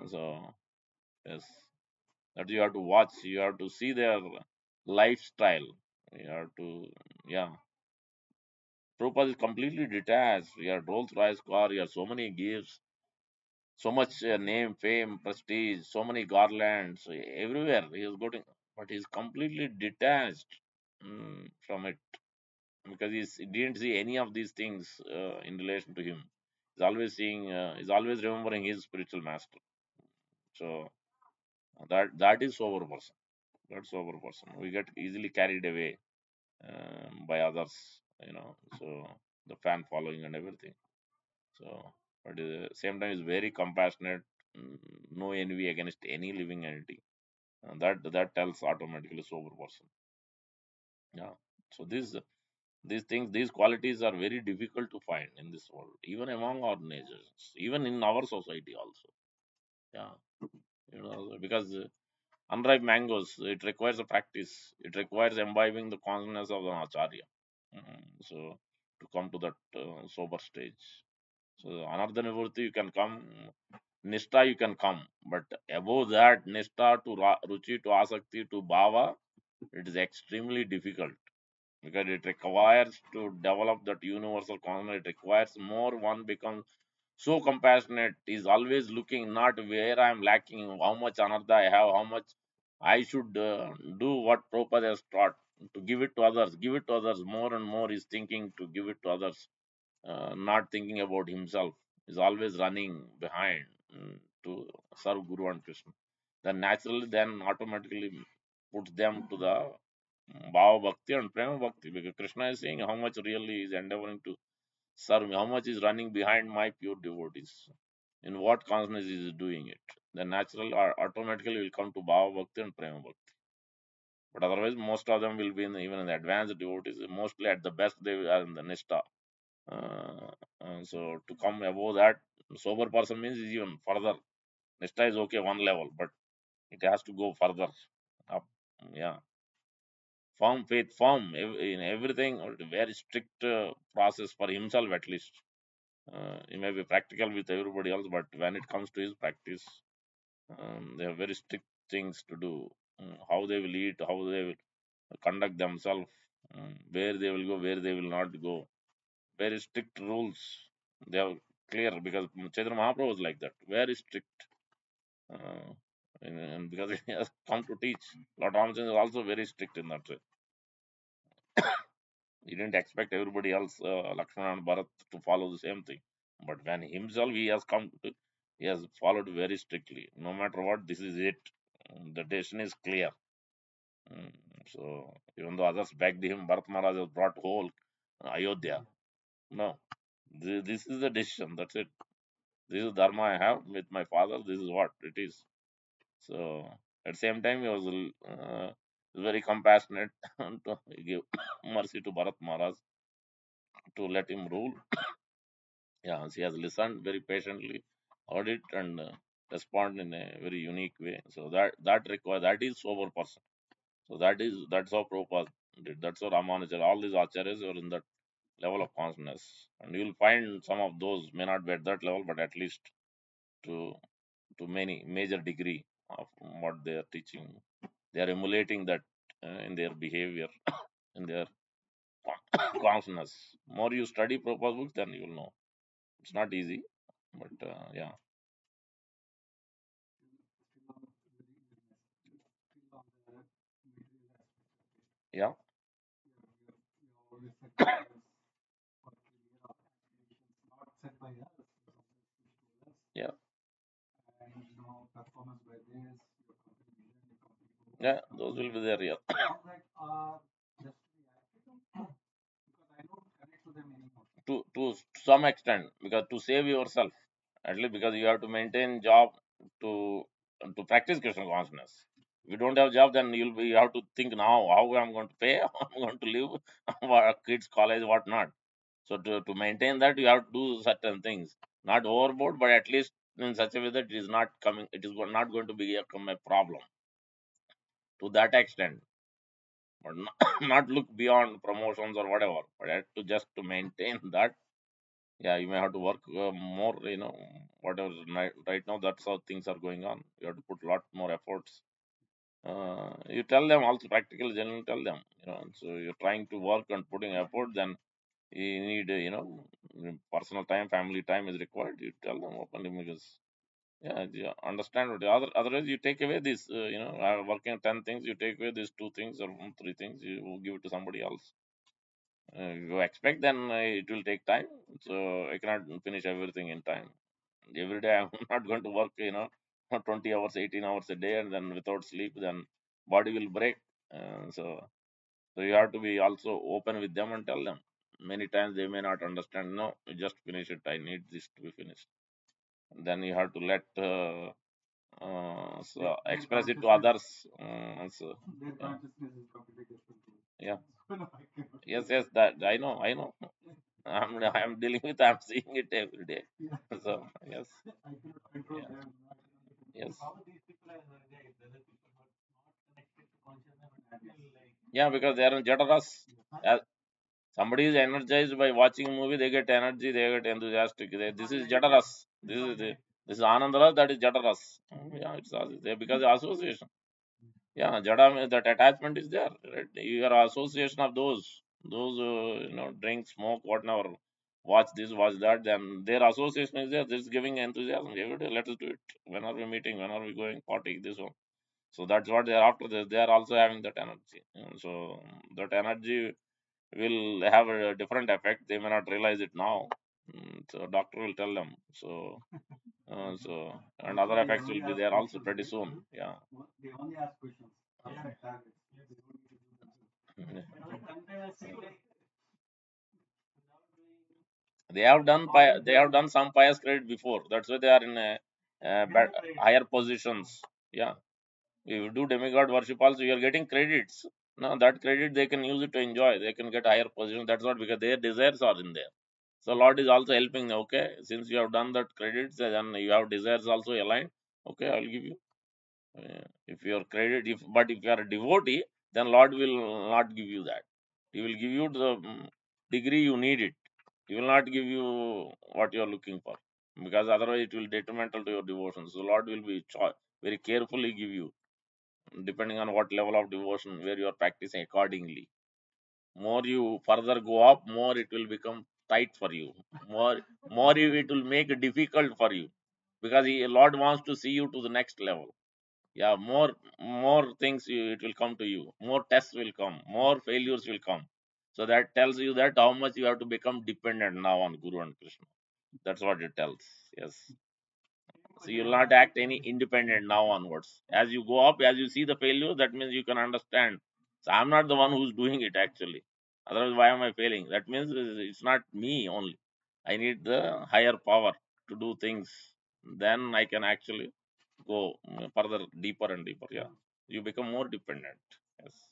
So, yes. That you have to watch, you have to see their lifestyle, you have to, yeah. Prabhupada is completely detached. You have Rolls Royce car, you have so many gifts, so much name, fame, prestige, so many garlands everywhere. He is going, but he is completely detached from it because he didn't see any of these things in relation to him. He's always seeing, he's always remembering his spiritual master. So that is sober person. That's sober person. We get easily carried away by others, so the fan following and everything. So, but at the same time, is very compassionate, mm, no envy against any living entity. That tells automatically sober person. Yeah. So these things, these qualities are very difficult to find in this world, even among our nations, even in our society also. Yeah. Because unripe mangoes, it requires a practice. It requires imbibing the consciousness of an acharya. So to come to that sober stage. So another nivurti you can come, nishta you can come, but above that nishta to ruchi to asakti to bhava, it is extremely difficult because it requires to develop that universal consciousness. It requires more. One becomes so compassionate, is always looking not where I am lacking, how much anartha I have, how much I should do what Prabhupada has taught to give it to others, give it to others. More and more is thinking to give it to others, not thinking about himself. Is always running behind to serve Guru and Krishna. Then naturally, then automatically puts them to the Bhava Bhakti and Prema Bhakti because Krishna is saying how much really is endeavoring to serve me, how much is running behind my pure devotees, in what consciousness is doing it. The natural automatically will come to Bhava Bhakti and Prema Bhakti. But otherwise, most of them will be even in the advanced devotees. Mostly at the best, they are in the Nishta. So to come above that, sober person means is even further. Nishta is okay one level, but it has to go further up. Yeah, firm faith, firm in everything, or very strict process for himself at least. He may be practical with everybody else, but when it comes to his practice, they have very strict things to do. How they will eat, how they will conduct themselves, where they will go, where they will not go. Very strict rules. They are clear because Chaitanya Mahaprabhu was like that. Very strict. Uh, and because he has come to teach. Lord Ramchandra is also very strict in that way. He didn't expect everybody else, Lakshmana and Bharat, to follow the same thing. But when himself he has come to, he has followed very strictly. No matter what, this is it. The decision is clear. Mm, So even though others begged him, Bharat Maharaj has brought whole Ayodhya. No, this is the decision. That's it. This is dharma I have with my father. This is what it is. So at the same time, he was very compassionate to give mercy to Bharat Maharaj to let him rule. Yeah, she has listened very patiently, heard it, and respond in a very unique way. So that is sober person. So that's how Prabhupada did. That's how Ramanuja. All these acharyas are in that level of consciousness, and you will find some of those may not be at that level, but at least to many major degree of what they are teaching. They are emulating that in their behavior, in their consciousness. More you study Prabhupada books, then you will know. It's not easy, but yeah, yeah, yeah, yeah. Those will be there. Yeah, to some extent, because to save yourself, at least because you have to maintain job to practice Krishna consciousness. If you don't have job, then you have to think now how I'm going to pay, how I'm going to live, what kids college, what not. So to maintain that, you have to do certain things, not overboard, but at least in such a way that it is not coming, it is not going to become a problem to that extent, but not, not look beyond promotions or whatever, but to just to maintain that. Yeah, you may have to work more, whatever. Right now, that's how things are going on. You have to put a lot more efforts. You tell them also, practical generally tell them, so you're trying to work and putting effort, then you need, personal time, family time is required. You tell them openly, because yeah, you understand what otherwise you take away this, working 10 things, you take away these two things or three things, you give it to somebody else. You expect, then it will take time. So I cannot finish everything in time. Every day I'm not going to work, 20 hours, 18 hours a day, and then without sleep, then body will break. So you have to be also open with them and tell them. Many times they may not understand. No, just finish it. I need this to be finished. Then you have to let so express it to others. Yeah. Yeah. Yes, yes, that I know, I know. I'm dealing with. I'm seeing it every day. So yes, yeah. Yes. Yeah, because they are in Jataras. Uh, Somebody is energized by watching a movie, they get energy, they get enthusiastic. This is Jataras. This is Anandaras, that is Jataras. Yeah, it's because the association. Yeah, Jada means that attachment is there. Right? You are association of those drink, smoke, whatever. Watch this, watch that. Then their association is there. This is giving enthusiasm. Every day, let us do it. When are we meeting? When are we going party? This one. So that's what they are after. This, they are also having that energy. So that energy will have a different effect. They may not realize it now. So doctor will tell them. So and other effects will be there also pretty soon. Yeah. They have done some pious credit before. That's why they are in higher positions. Yeah. If you do demigod worship also, you are getting credits. Now that credit they can use it to enjoy. They can get higher position. That's what, because their desires are in there. So Lord is also helping them. Okay, since you have done that credits, then you have desires also aligned. Okay, I'll give you. If you are credit, if you are a devotee, then Lord will not give you that. He will give you the degree you need it. He will not give you what you are looking for, because otherwise it will detrimental to your devotion. So Lord will be very carefully give you, depending on what level of devotion where you are practicing accordingly. More you further go up, more it will become tight for you. It will make it difficult for you, because Lord wants to see you to the next level. Yeah, more things it will come to you, more tests will come, more failures will come. So that tells you that how much you have to become dependent now on Guru and Krishna. That's what it tells. Yes. So you'll not act any independent now onwards. As you go up, as you see the failure, that means you can understand. So I'm not the one who's doing it actually. Otherwise, why am I failing? That means it's not me only. I need the higher power to do things. Then I can actually go further, deeper and deeper. Yeah. You become more dependent. Yes.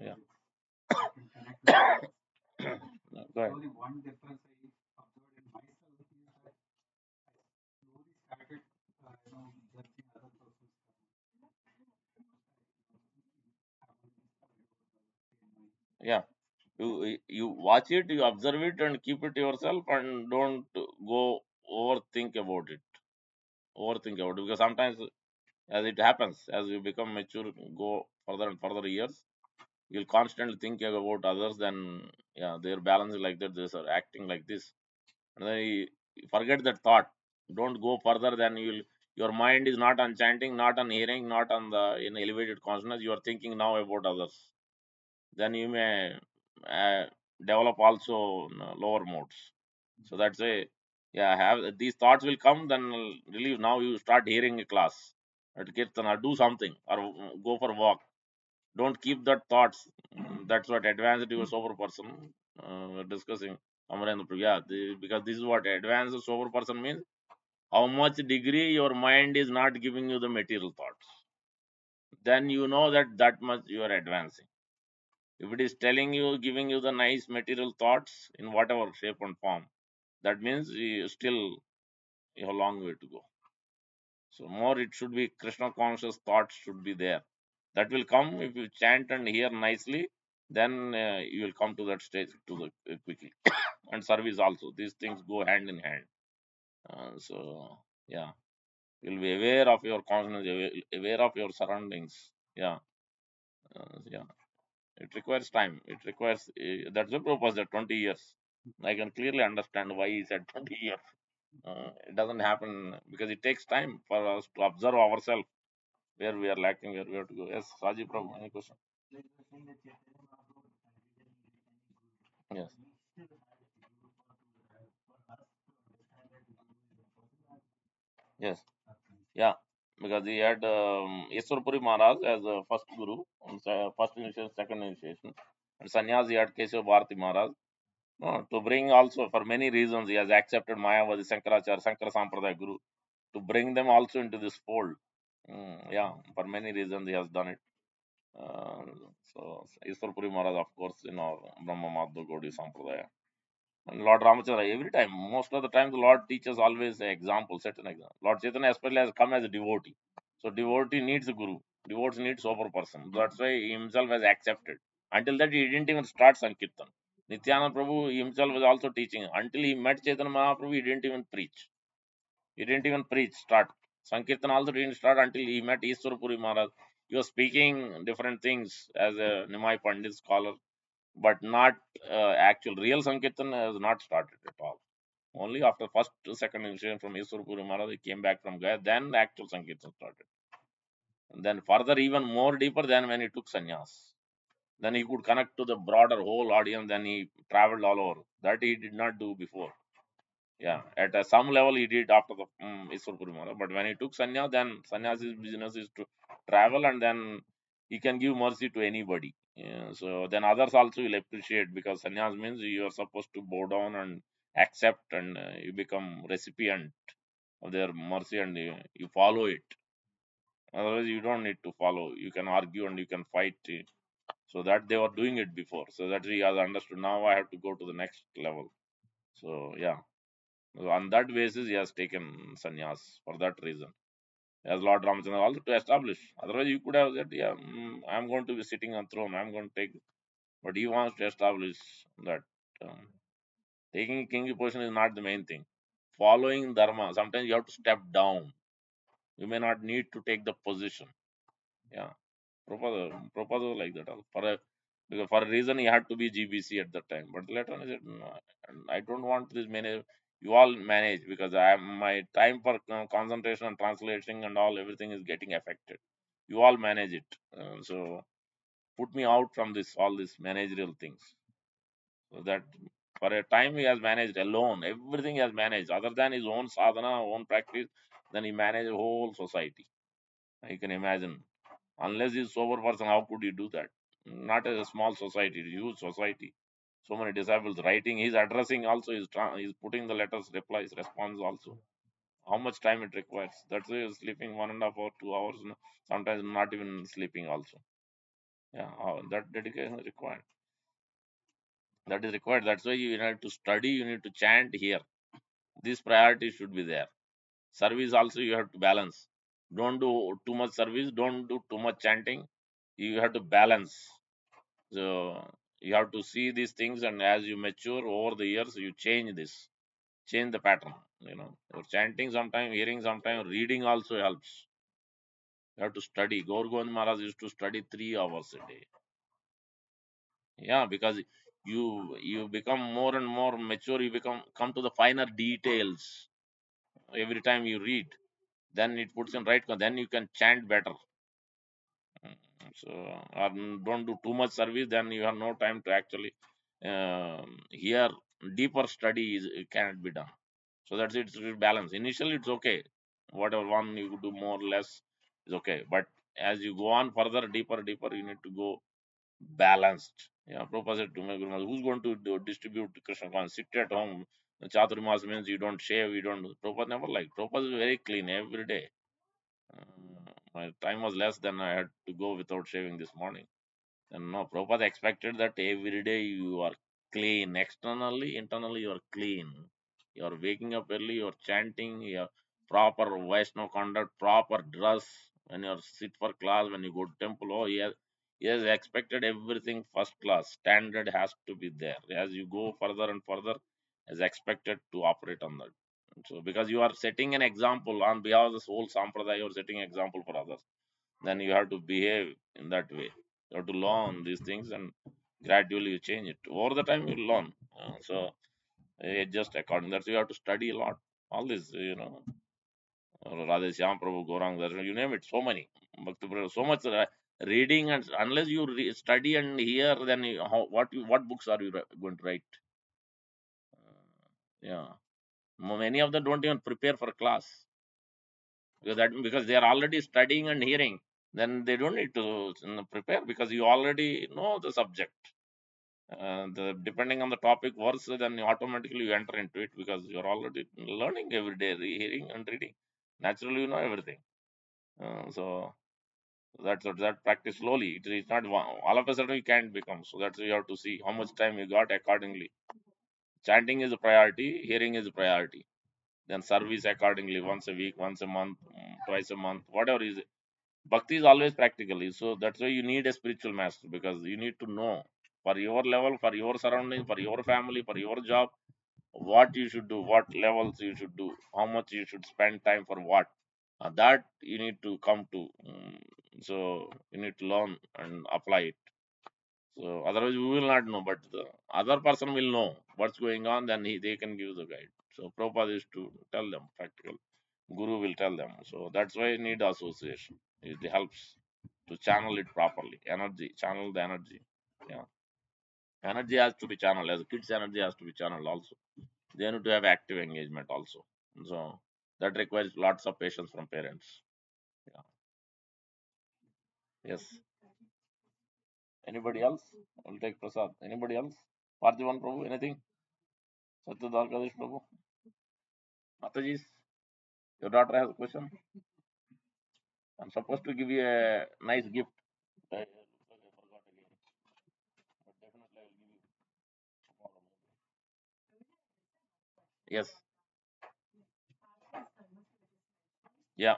Yeah. No, go ahead. Yeah. You watch it, you observe it, and keep it yourself, and don't go overthink about it. Overthink about it because sometimes, as it happens, as you become mature, go further and further years, you'll constantly think about others. Then, yeah, their balance is like that. They are acting like this, and then you forget that thought. Don't go further than you'll. Your mind is not on chanting, not on hearing, not on the in elevated consciousness. You are thinking now about others. Then you may uh, develop also lower modes. So that's a, yeah, have these thoughts will come, then relieve. Now you start hearing a class at Kirtana, do something or go for a walk. Don't keep that thoughts. That's what advanced your sober person we're discussing. Amarendra, yeah, because this is what advanced sober person means. How much degree your mind is not giving you the material thoughts, then you know that that much you are advancing. If it is telling you, giving you the nice material thoughts in whatever shape and form, that means you still you have a long way to go. So more it should be Krishna conscious thoughts should be there. That will come if you chant and hear nicely. Then you will come to that stage to the quickly. And service also. These things go hand in hand. So yeah, you'll be aware of your consciousness, aware of your surroundings. Yeah, yeah. It requires time. It requires that's the purpose. That 20 years. I can clearly understand why he said 20 years. It doesn't happen because it takes time for us to observe ourselves where we are lacking, where we have to go. Yes, Raji Prabhu, any question? Yes, yes, yeah. Because he had Yeswarpuri Maharaj as a first guru, first initiation, second initiation, and sannyas he had Keshav Bharati Maharaj. To bring also for many reasons he has accepted Mayavadi Shankaracharya, Shankara Sampradaya Guru to bring them also into this fold. Yeah, for many reasons he has done it. Uh, so Iswarpuri Maharaj, of course, Brahma Madhva Gaudiya Sampradaya. And Lord Ramachandra, every time, most of the time, the Lord teaches always an example, set an example. Lord Chaitanya especially has come as a devotee. So devotee needs a guru. Devotee needs sober person. That's why he himself has accepted. Until that, he didn't even start Sankirtan. Nityananda Prabhu himself was also teaching. Until he met Chaitanya Mahaprabhu, he didn't even preach. He didn't even preach, start. Sankirtan also didn't start until he met Iswarpuri Maharaj. He was speaking different things as a Nimai Pandit scholar, but not actual real Sankirtan has not started at all. Only after first, second initiation from Iswarpuri Maharaj, he came back from Gaya, then the actual Sankirtan started. And then further, even more deeper than when he took sannyas. Then he could connect to the broader whole audience, then he traveled all over. That he did not do before. Yeah, at some level he did after the Iswar Maharaj. But when he took sannyas, then sannyas's business is to travel and then he can give mercy to anybody. Yeah, so then others also will appreciate because sannyas means you are supposed to bow down and accept and you become recipient of their mercy and you follow it. Otherwise, you don't need to follow. You can argue and you can fight. So that they were doing it before. So that he has understood. Now I have to go to the next level. So yeah. So on that basis, he has taken sannyas for that reason. As Lord Ramachandra also to establish. Otherwise, you could have said, yeah, I'm going to be sitting on throne. I'm going to take. But he wants to establish that taking kingly position is not the main thing. Following dharma, sometimes you have to step down. You may not need to take the position. Yeah. Prabhupada was like that. Because for a reason he had to be GBC at that time. But later on he said, no, I don't want this many. You all manage because my time for concentration and translating and all everything is getting affected. You all manage it. So put me out from this all these managerial things. So that for a time he has managed alone, everything he has managed other than his own sadhana, own practice. Then he managed a whole society. You can imagine, unless he's sober person, how could he do that? Not as a small society, it's a huge society. So many disables writing, he's addressing also, he's putting the letters, replies, response also. How much time it requires? That's why he's sleeping 1.5 or 2 hours, sometimes not even sleeping also. Yeah, that dedication is required. That is required. That's why you need to study, you need to chant here. This priority should be there. Service also you have to balance. Don't do too much service, don't do too much chanting. You have to balance. So you have to see these things, and as you mature over the years, you change this, change the pattern. Your chanting sometime, hearing sometime, reading also helps. You have to study. Gaur Govind Maharaj used to study 3 hours a day. Yeah, because you become more and more mature. You come to the finer details every time you read. Then it puts in right. Then you can chant better. So, don't do too much service. Then you have no time to actually hear. Deeper study it cannot be done. So that's it. It's balance. Initially, it's okay. Whatever one you do more or less is okay. But as you go on further, deeper, you need to go balanced. Yeah, Prabhupada said to me, "Guru Maharaj, who's going to distribute Krishna consciousness? Sit at home. Chaturmas means you don't shave, you don't. Prabhupada never liked. Prabhupada is very clean every day. My time was less than I had to go without shaving this morning. And no, Prabhupada expected that every day you are clean. Externally, internally, you are clean. You are waking up early, you are chanting, you are proper Vaishnava conduct, proper dress. When you are sit for class, when you go to temple, oh, he has expected everything first class. Standard has to be there. As you go further and further, is expected to operate on that. So, because you are setting an example on behalf of this whole sampradaya, you are setting an example for others. Then you have to behave in that way. You have to learn these things, and gradually you change it. Over the time, you learn. So, adjust according. That's you have to study a lot. All this, Radhe Shyam Prabhu, Gaurang Darshan, you name it, so many. Bhakti Prabhu, so much reading, and unless you study and hear, then what books are you going to write? Yeah, many of them don't even prepare for class, because they are already studying and hearing. Then they don't need to prepare, because you already know the subject. Depending on the topic verse, then automatically you enter into it, because you're already learning every day, hearing and reading. Naturally, you know everything. So that practice slowly. It is not all of a sudden you can't become. So that's you have to see how much time you got accordingly. Chanting is a priority. Hearing is a priority. Then service accordingly, once a week, once a month, twice a month, whatever is. Bhakti is always practically. So that's why you need a spiritual master, because you need to know for your level, for your surrounding, for your family, for your job, what you should do, what levels you should do, how much you should spend time for what. That you need to come to. So you need to learn and apply it. So otherwise we will not know, but the other person will know what's going on. Then they can give the guide. So Prabhupada is to tell them practical. Guru will tell them. So that's why you need association. It helps to channel it properly. Energy, channel the energy. Yeah, energy has to be channeled. As kids, energy has to be channeled also. They need to have active engagement also. So that requires lots of patience from parents. Yeah. Yes. Anybody else? I'll take Prasad. Anybody else? Parthivan Prabhu, anything? Satya Dwarkadish Prabhu? Mataji, your daughter has a question. I'm supposed to give you a nice gift. I forgot again. But definitely I will give you tomorrow. Yes. Yeah.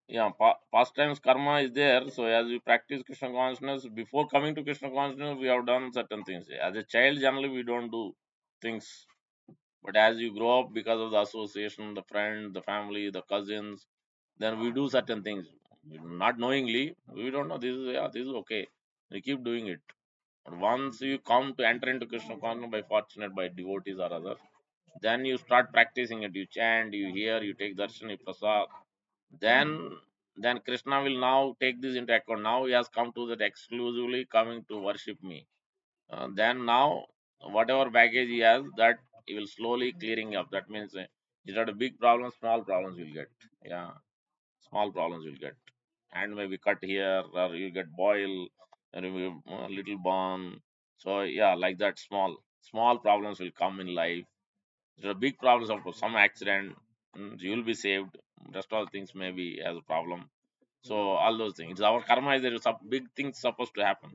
Yeah. Pastimes karma is there. So as we practice Krishna consciousness, before coming to Krishna consciousness, we have done certain things. As a child, generally we don't do things. But as you grow up, because of the association, the friend, the family, the cousins, then we do certain things. Not knowingly, we don't know this is okay. We keep doing it. But once you come to enter into Krishna consciousness by fortunate, by devotees or other, Then you start practicing it. You chant, you hear, you take darshan, you prasad. Then then Krishna will now take this into account. Now he has come to that exclusively coming to worship me. Then now whatever baggage he has, that he will slowly clearing up. That means it's not a big problem, small problems will get. Yeah, small problems will get. Hand may be cut here, or you get boil, and you will, little burn. So yeah, like that, small problems will come in life. There are big problems of some accident. You will be saved. Rest all things may be as a problem. So all those things. Our karma is there is some big things supposed to happen,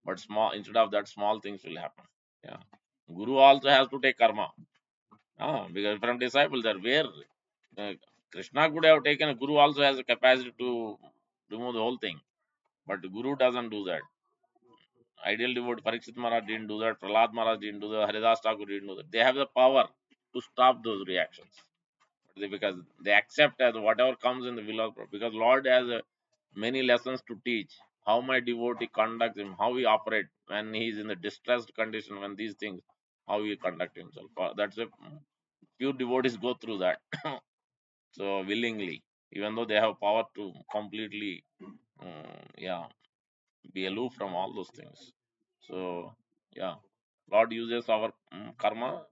but small instead of that, small things will happen. Yeah. Guru also has to take karma. Because from disciples there, where uh, Krishna could have taken, Guru also has a capacity to remove the whole thing, but Guru doesn't do that. Ideal devotee Parikshit Maharaj didn't do that. Prahlad Maharaj didn't do that. Haridas Thakur didn't do that. They have the power to stop those reactions. Because they accept as whatever comes in the will of God. Because Lord has many lessons to teach. How my devotee conducts him, how he operate when he is in the distressed condition, when these things, how he conduct himself. That's a few devotees go through that. So willingly, even though they have power to completely, yeah, be aloof from all those things. So yeah, Lord uses our karma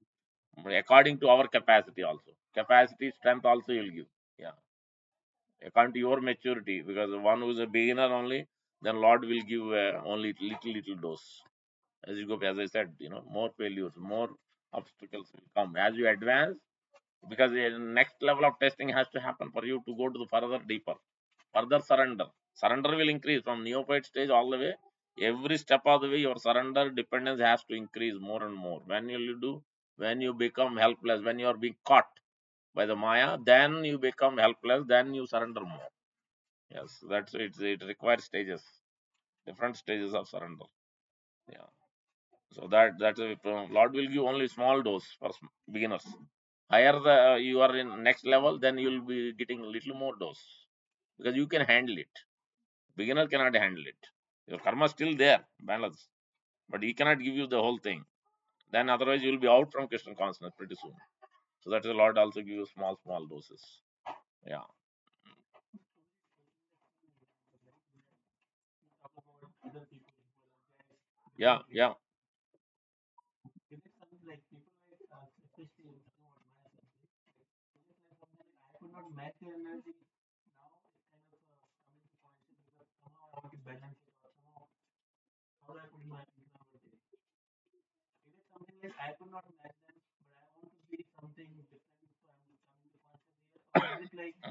according to our capacity also. Capacity, strength also he'll give. Yeah, according to your maturity. Because the one who is a beginner only, then Lord will give only little dose. As you go, as I said, more failures, more obstacles will come as you advance. Because the next level of testing has to happen for you to go to the further deeper, further surrender. Surrender will increase from neophyte stage all the way. Every step of the way, your surrender dependence has to increase more and more. When you do, when you become helpless, when you are being caught by the Maya, then you become helpless, then you surrender more. Yes, that's it. It requires stages, different stages of surrender. Yeah. So that's a, Lord will give only small dose for beginners. Higher the you are in next level, then you will be getting a little more dose because you can handle it. Beginner cannot handle it. Your karma is still there, balance, but he cannot give you the whole thing. Then otherwise you will be out from Krishna consciousness pretty soon. So that's the Lord also give you small doses. Yeah. Yeah. Yeah.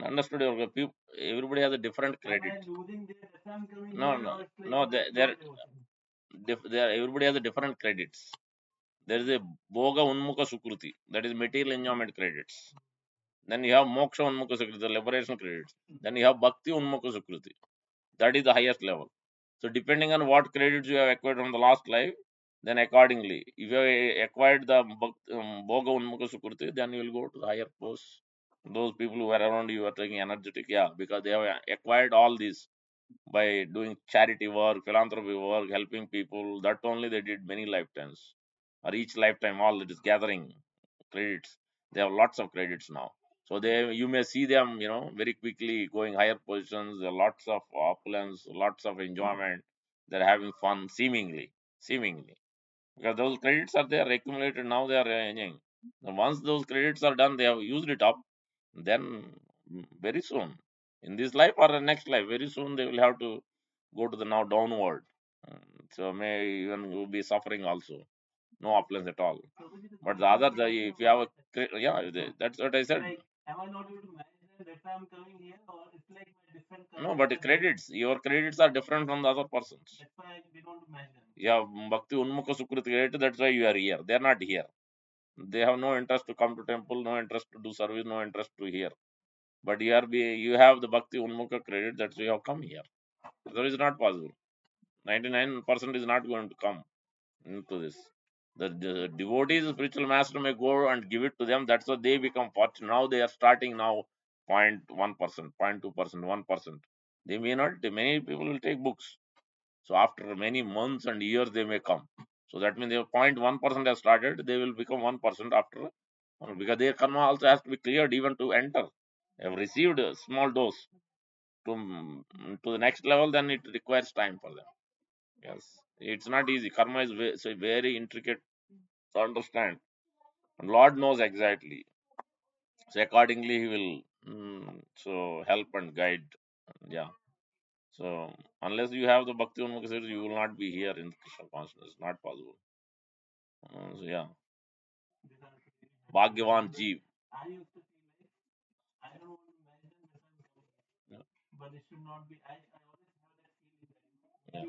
Understood. Everybody has a different credit. No, no, no. Everybody has a different credits. There is a Boga Unmukha Sukruti, that is material enjoyment credits. Then you have Moksha Unmukha Sukruti, the liberation credits. Then you have Bhakti Unmukha Sukruti, that is the highest level. So depending on what credits you have acquired from the last life, then accordingly, if you have acquired the Boga Unmukha Sukruti, then you will go to the higher posts. Those people who are around you are taking energetic, yeah, because they have acquired all these by doing charity work, philanthropy work, helping people. That only they did many lifetimes, or each lifetime, all it is gathering credits. They have lots of credits now. So you may see them, very quickly going higher positions. There are lots of opulence, lots of enjoyment. They're having fun, seemingly, because those credits are there accumulated. Now they are enjoying. Now, once those credits are done, they have used it up. Then very soon, in this life or the next life, very soon they will have to go to the now downward. So may even be suffering also, no opulence at all. But if you have yeah, that's what I said. No, but the credits, your credits are different from the other persons. Yeah, Bhakti Unmukha Sukriti credit, that's why you are here. They are not here. They have no interest to come to temple, no interest to do service, no interest to hear. But you have the Bhakti Unmukha credit, that's why you have come here. That is not possible. 99% is not going to come into this. The devotees, spiritual master may go and give it to them. That's why they become fortunate. Now they are starting now 0.1%, 0.2%, 1%. They may not, many people will take books. So after many months and years, they may come. So that means they 0.1% have started. They will become 1% after Because their karma also has to be cleared even to enter. They have received a small dose to the next level, then it requires time for them. Yes, it's not easy. Karma is so very intricate to understand, and Lord knows exactly. So accordingly, He will so help and guide. Yeah. So unless you have the Bhakti Unmukha, you will not be here in Krishna consciousness. Not possible. So yeah, Bhagyavan Jeev. Yeah. Yeah.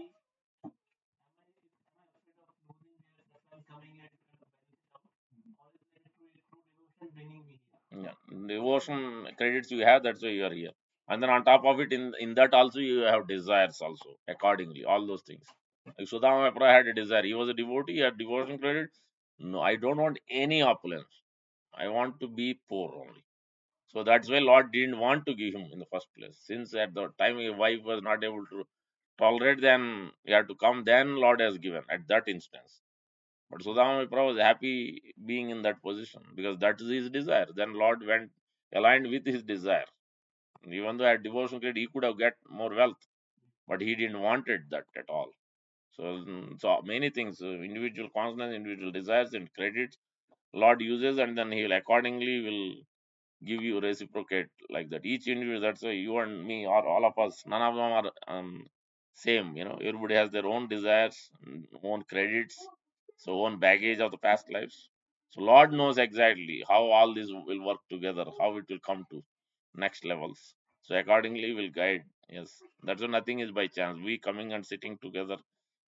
Yeah. Devotion credits you have, that's why you are here. And then on top of it, in that also you have desires also accordingly. All those things. Like Sudama Maharaj had a desire. He was a devotee. He had devotion credit. No, I don't want any opulence. I want to be poor only. So that's why Lord didn't want to give him in the first place. Since at the time his wife was not able to tolerate, then he had to come. Then Lord has given at that instance. But Sudama Vipra was happy being in that position because that is his desire. Then Lord went aligned with his desire. Even though at devotion credit he could have get more wealth, but he didn't wanted that at all. So, so many things, individual consciousness, individual desires and credits, Lord uses, and then He will accordingly will give you reciprocate like that. Each individual, that's why you and me or all of us, none of them are same. Everybody has their own desires, own credits, so own baggage of the past lives. So Lord knows exactly how all this will work together, how it will come to next levels. So accordingly, will guide. Yes, that's why nothing is by chance. We coming and sitting together,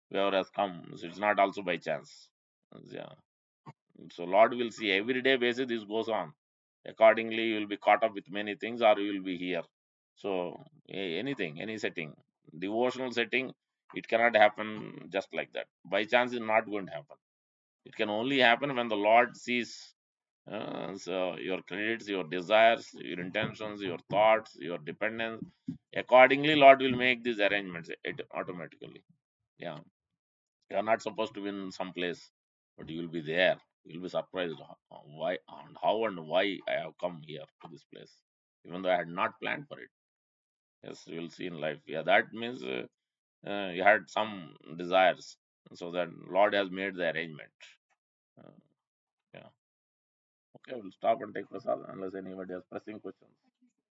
whoever has come, so it's not also by chance. Yeah. So Lord will see every day basis this goes on. Accordingly, you will be caught up with many things, or you will be here. So anything, any setting, devotional setting, it cannot happen just like that. By chance, is not going to happen. It can only happen when the Lord sees so your credits, your desires, your intentions, your thoughts, your dependence. Accordingly, Lord will make these arrangements automatically. Yeah. You are not supposed to be in some place, but you will be there. You will be surprised why and how and why I have come here to this place, even though I had not planned for it. Yes, you will see in life. Yeah, that means you had some desires, so that Lord has made the arrangement. Uh, yeah. Okay, we'll stop and take prasad unless anybody has pressing questions.